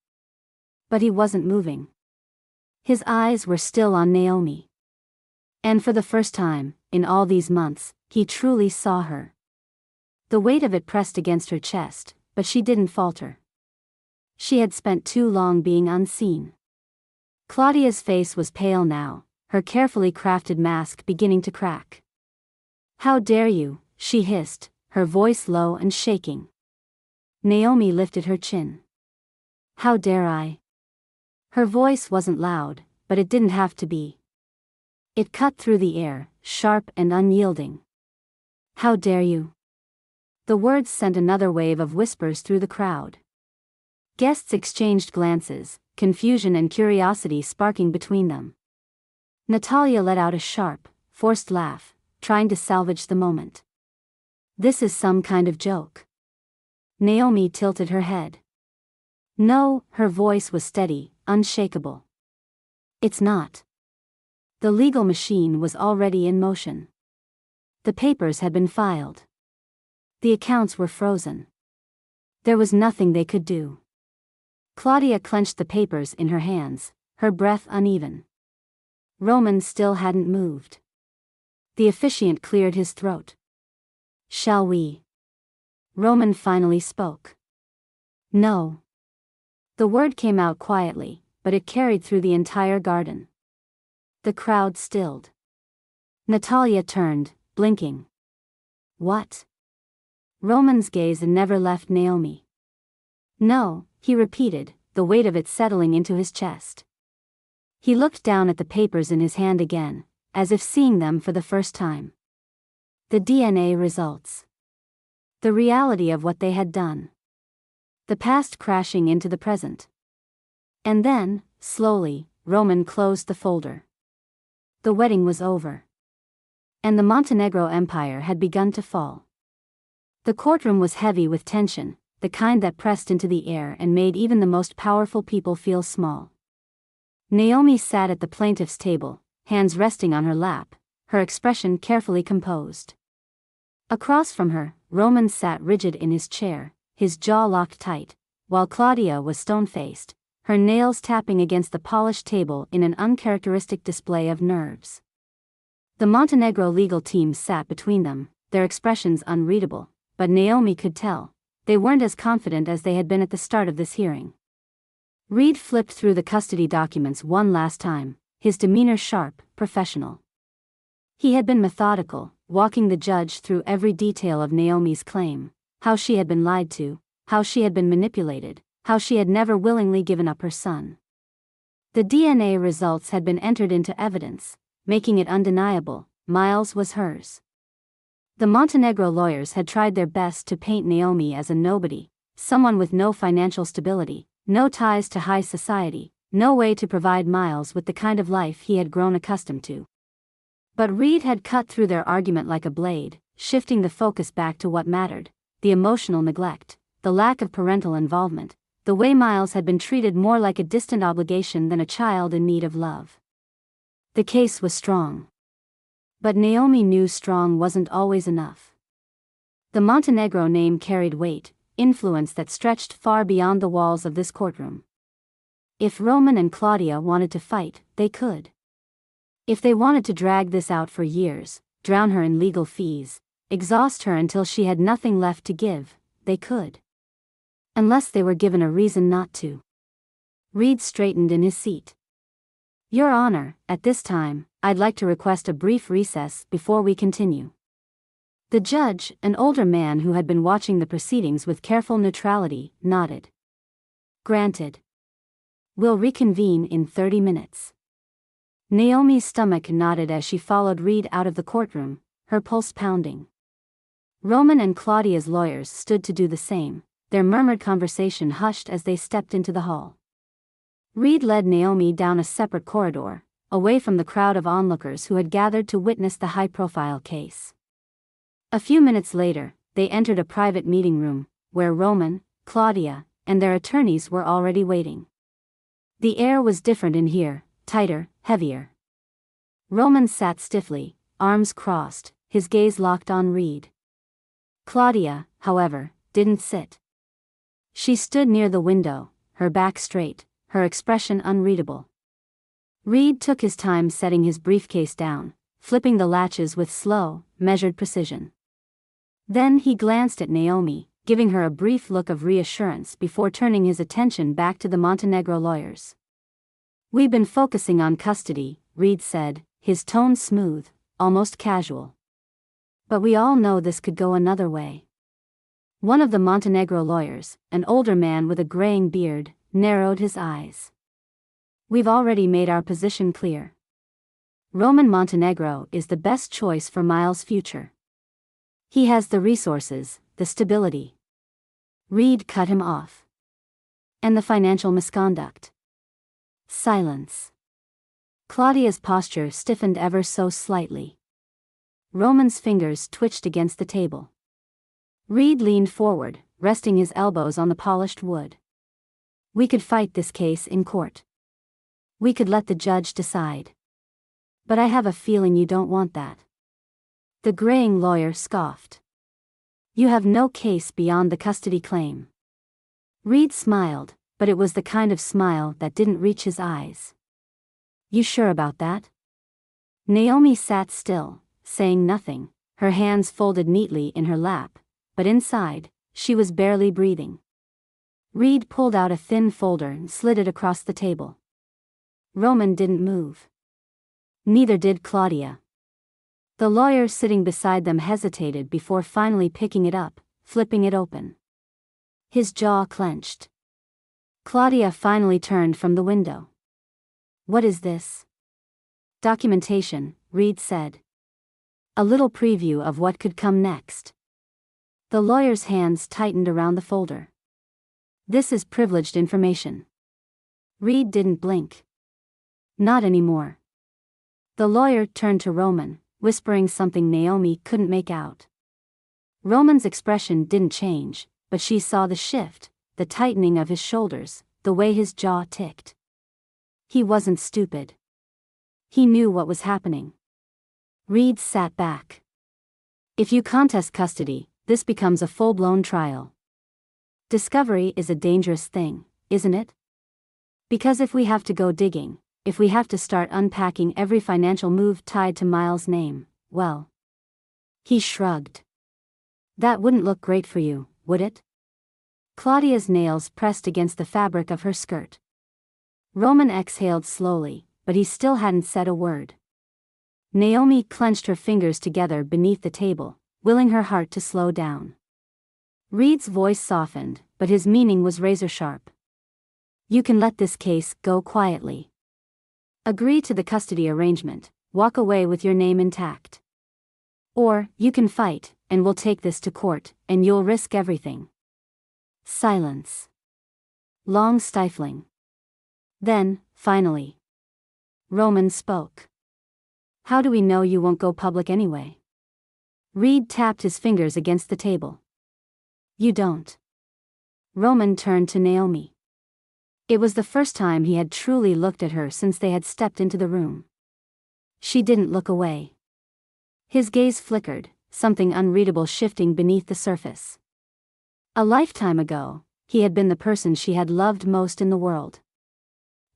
But he wasn't moving. His eyes were still on Naomi. And for the first time, in all these months, he truly saw her. The weight of it pressed against her chest, but she didn't falter. She had spent too long being unseen. Claudia's face was pale now, her carefully crafted mask beginning to crack. "How dare you," she hissed, her voice low and shaking. Naomi lifted her chin. "How dare I?" Her voice wasn't loud, but it didn't have to be. It cut through the air, sharp and unyielding. "How dare you?" The words sent another wave of whispers through the crowd. Guests exchanged glances, confusion and curiosity sparking between them. Natalia let out a sharp, forced laugh, trying to salvage the moment. "This is some kind of joke." Naomi tilted her head. No, her voice was steady, unshakable. "It's not." The legal machine was already in motion. The papers had been filed. The accounts were frozen. There was nothing they could do. Claudia clenched the papers in her hands, her breath uneven. Roman still hadn't moved. The officiant cleared his throat. "Shall we?" Roman finally spoke. "No." The word came out quietly, but it carried through the entire garden. The crowd stilled. Natalia turned, blinking. "What?" Roman's gaze never left Naomi. "No," he repeated, the weight of it settling into his chest. He looked down at the papers in his hand again, as if seeing them for the first time. The DNA results. The reality of what they had done. The past crashing into the present. And then, slowly, Roman closed the folder. The wedding was over. And the Montenegro Empire had begun to fall. The courtroom was heavy with tension, the kind that pressed into the air and made even the most powerful people feel small. Naomi sat at the plaintiff's table, hands resting on her lap, her expression carefully composed. Across from her, Roman sat rigid in his chair, his jaw locked tight, while Claudia was stone-faced, her nails tapping against the polished table in an uncharacteristic display of nerves. The Montenegro legal team sat between them, their expressions unreadable, but Naomi could tell, they weren't as confident as they had been at the start of this hearing. Reed flipped through the custody documents one last time, his demeanor sharp, professional. He had been methodical, walking the judge through every detail of Naomi's claim, how she had been lied to, how she had been manipulated, how she had never willingly given up her son. The DNA results had been entered into evidence, making it undeniable, Miles was hers. The Montenegro lawyers had tried their best to paint Naomi as a nobody, someone with no financial stability, no ties to high society, no way to provide Miles with the kind of life he had grown accustomed to. But Reed had cut through their argument like a blade, shifting the focus back to what mattered, the emotional neglect, the lack of parental involvement, the way Miles had been treated more like a distant obligation than a child in need of love. The case was strong. But Naomi knew strong wasn't always enough. The Montenegro name carried weight, influence that stretched far beyond the walls of this courtroom. If Roman and Claudia wanted to fight, they could. If they wanted to drag this out for years, drown her in legal fees, exhaust her until she had nothing left to give, they could. Unless they were given a reason not to. Reed straightened in his seat. Your Honor, at this time, I'd like to request a brief recess before we continue. The judge, an older man who had been watching the proceedings with careful neutrality, nodded. Granted. We'll reconvene in 30 minutes. Naomi's stomach nodded as she followed Reed out of the courtroom, her pulse pounding. Roman and Claudia's lawyers stood to do the same, their murmured conversation hushed as they stepped into the hall. Reed led Naomi down a separate corridor, away from the crowd of onlookers who had gathered to witness the high-profile case. A few minutes later, they entered a private meeting room, where Roman, Claudia, and their attorneys were already waiting. The air was different in here, tighter, heavier. Roman sat stiffly, arms crossed, his gaze locked on Reed. Claudia, however, didn't sit. She stood near the window, her back straight, her expression unreadable. Reed took his time setting his briefcase down, flipping the latches with slow, measured precision. Then he glanced at Naomi, giving her a brief look of reassurance before turning his attention back to the Montenegro lawyers. We've been focusing on custody, Reed said, his tone smooth, almost casual. But we all know this could go another way. One of the Montenegro lawyers, an older man with a graying beard, narrowed his eyes. We've already made our position clear. Roman Montenegro is the best choice for Miles' future. He has the resources, the stability. Reed cut him off. And the financial misconduct. Silence. Claudia's posture stiffened ever so slightly. Roman's fingers twitched against the table. Reed leaned forward, resting his elbows on the polished wood. We could fight this case in court. We could let the judge decide. But I have a feeling you don't want that. The graying lawyer scoffed. You have no case beyond the custody claim. Reed smiled, but it was the kind of smile that didn't reach his eyes. You sure about that? Naomi sat still, saying nothing, her hands folded neatly in her lap, but inside, she was barely breathing. Reed pulled out a thin folder and slid it across the table. Roman didn't move. Neither did Claudia. The lawyer sitting beside them hesitated before finally picking it up, flipping it open. His jaw clenched. Claudia finally turned from the window. What is this? Documentation, Reed said. A little preview of what could come next. The lawyer's hands tightened around the folder. This is privileged information. Reed didn't blink. Not anymore. The lawyer turned to Roman, whispering something Naomi couldn't make out. Roman's expression didn't change, but she saw the shift, the tightening of his shoulders, the way his jaw ticked. He wasn't stupid. He knew what was happening. Reed sat back. If you contest custody, this becomes a full-blown trial. Discovery is a dangerous thing, isn't it? Because if we have to go digging, if we have to start unpacking every financial move tied to Miles' name, well. He shrugged. That wouldn't look great for you, would it? Claudia's nails pressed against the fabric of her skirt. Roman exhaled slowly, but he still hadn't said a word. Naomi clenched her fingers together beneath the table, willing her heart to slow down. Reed's voice softened, but his meaning was razor-sharp. You can let this case go quietly. Agree to the custody arrangement, walk away with your name intact. Or, you can fight, and we'll take this to court, and you'll risk everything. Silence. Long stifling. Then, finally, Roman spoke. How do we know you won't go public anyway? Reed tapped his fingers against the table. You don't. Roman turned to Naomi. It was the first time he had truly looked at her since they had stepped into the room. She didn't look away. His gaze flickered, something unreadable shifting beneath the surface. A lifetime ago, he had been the person she had loved most in the world.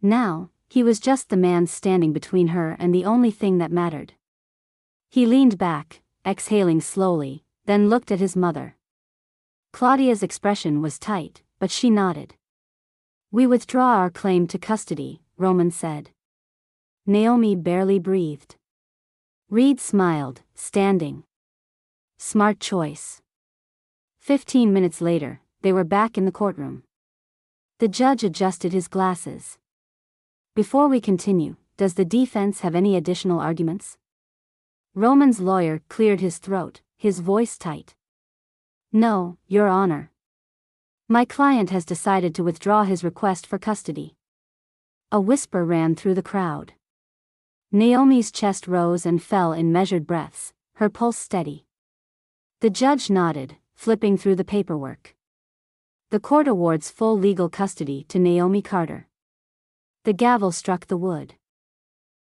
Now, he was just the man standing between her and the only thing that mattered. He leaned back, exhaling slowly, then looked at his mother. Claudia's expression was tight, but she nodded. We withdraw our claim to custody, Roman said. Naomi barely breathed. Reed smiled, standing. Smart choice. 15 minutes later, they were back in the courtroom. The judge adjusted his glasses. Before we continue, does the defense have any additional arguments? Roman's lawyer cleared his throat, his voice tight. No, Your Honor. My client has decided to withdraw his request for custody. A whisper ran through the crowd. Naomi's chest rose and fell in measured breaths, her pulse steady. The judge nodded, flipping through the paperwork. The court awards full legal custody to Naomi Carter. The gavel struck the wood.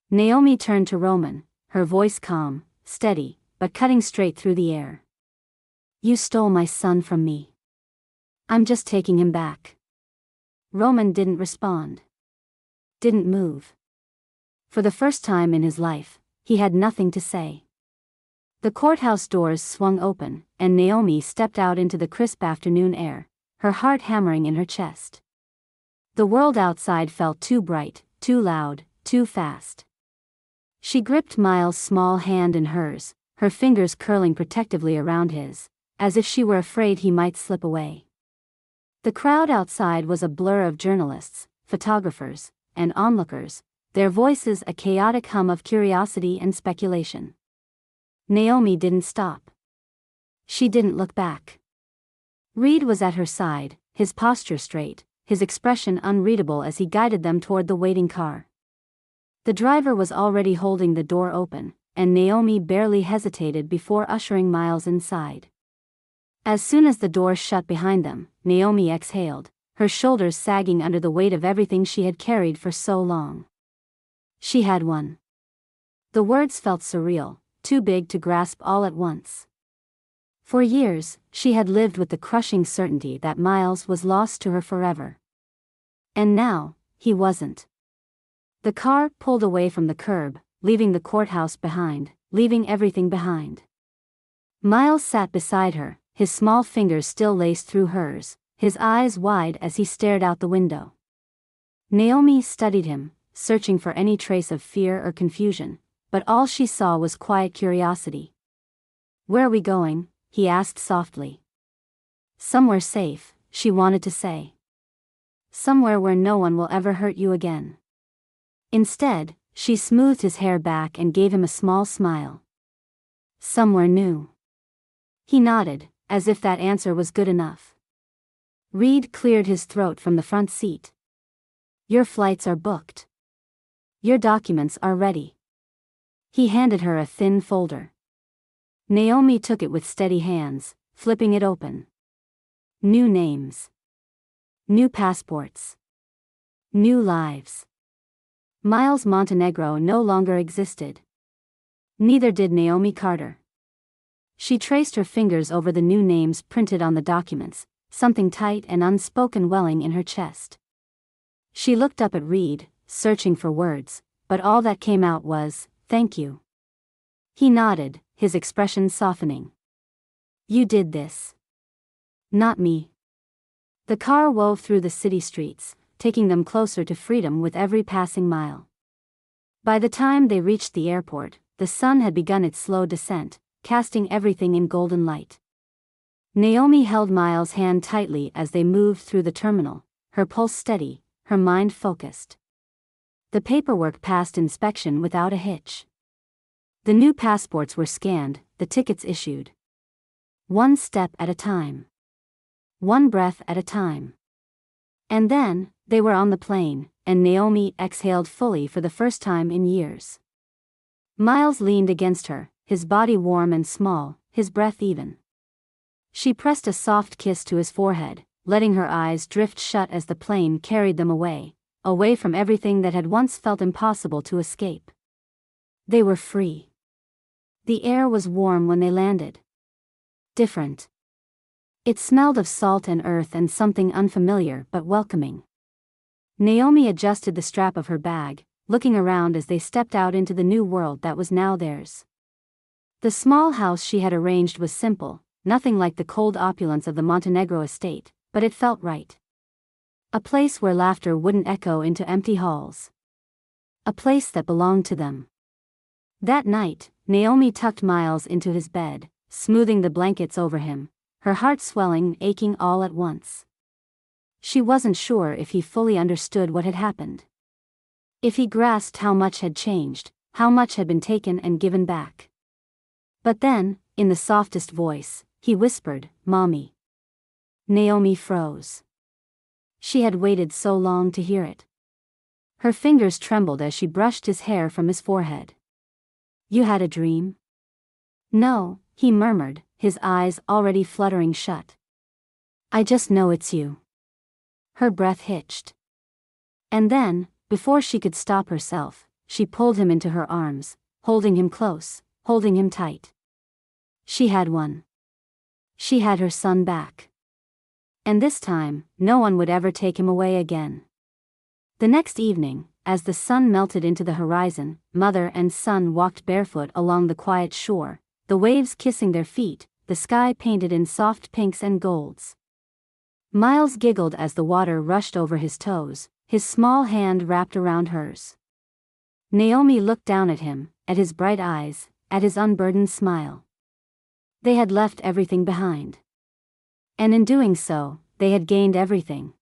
Naomi turned to Roman, her voice calm, steady, but cutting straight through the air. You stole my son from me. I'm just taking him back. Roman didn't respond. Didn't move. For the first time in his life, he had nothing to say. The courthouse doors swung open, and Naomi stepped out into the crisp afternoon air, her heart hammering in her chest. The world outside felt too bright, too loud, too fast. She gripped Miles' small hand in hers, her fingers curling protectively around his, as if she were afraid he might slip away. The crowd outside was a blur of journalists, photographers, and onlookers, their voices a chaotic hum of curiosity and speculation. Naomi didn't stop. She didn't look back. Reed was at her side, his posture straight, his expression unreadable as he guided them toward the waiting car. The driver was already holding the door open, and Naomi barely hesitated before ushering Miles inside. As soon as the door shut behind them, Naomi exhaled, her shoulders sagging under the weight of everything she had carried for so long. She had won. The words felt surreal, too big to grasp all at once. For years, she had lived with the crushing certainty that Miles was lost to her forever. And now, he wasn't. The car pulled away from the curb, leaving the courthouse behind, leaving everything behind. Miles sat beside her, his small fingers still laced through hers, his eyes wide as he stared out the window. Naomi studied him, searching for any trace of fear or confusion, but all she saw was quiet curiosity. Where are we going? He asked softly. Somewhere safe, she wanted to say. somewhere where no one will ever hurt you again. Instead, she smoothed his hair back and gave him a small smile. Somewhere new. He nodded, as if that answer was good enough. Reed cleared his throat from the front seat. Your flights are booked. Your documents are ready. He handed her a thin folder. Naomi took it with steady hands, flipping it open. New names. New passports. New lives. Miles Montenegro no longer existed. Neither did Naomi Carter. She traced her fingers over the new names printed on the documents, something tight and unspoken welling in her chest. She looked up at Reed, searching for words, but all that came out was, "Thank you." He nodded, his expression softening. You did this. Not me. The car wove through the city streets, taking them closer to freedom with every passing mile. By the time they reached the airport, the sun had begun its slow descent, casting everything in golden light. Naomi held Miles' hand tightly as they moved through the terminal, her pulse steady, her mind focused. The paperwork passed inspection without a hitch. The new passports were scanned, the tickets issued. One step at a time. One breath at a time. And then, they were on the plane, and Naomi exhaled fully for the first time in years. Miles leaned against her, his body warm and small, his breath even. She pressed a soft kiss to his forehead, letting her eyes drift shut as the plane carried them away from everything that had once felt impossible to escape. They were free. The air was warm when they landed. Different. It smelled of salt and earth and something unfamiliar but welcoming. Naomi adjusted the strap of her bag, looking around as they stepped out into the new world that was now theirs. The small house she had arranged was simple, nothing like the cold opulence of the Montenegro estate, but it felt right. A place where laughter wouldn't echo into empty halls. A place that belonged to them. That night, Naomi tucked Miles into his bed, smoothing the blankets over him, her heart swelling, aching all at once. She wasn't sure if he fully understood what had happened. If he grasped how much had changed, how much had been taken and given back. But then, in the softest voice, he whispered, "Mommy." Naomi froze. She had waited so long to hear it. Her fingers trembled as she brushed his hair from his forehead. You had a dream? No, he murmured, his eyes already fluttering shut. I just know it's you. Her breath hitched. And then, before she could stop herself, she pulled him into her arms, holding him close, holding him tight. She had won. She had her son back. And this time, no one would ever take him away again. The next evening, as the sun melted into the horizon, mother and son walked barefoot along the quiet shore, the waves kissing their feet, the sky painted in soft pinks and golds. Miles giggled as the water rushed over his toes, his small hand wrapped around hers. Naomi looked down at him, at his bright eyes, at his unburdened smile. They had left everything behind. And in doing so, they had gained everything.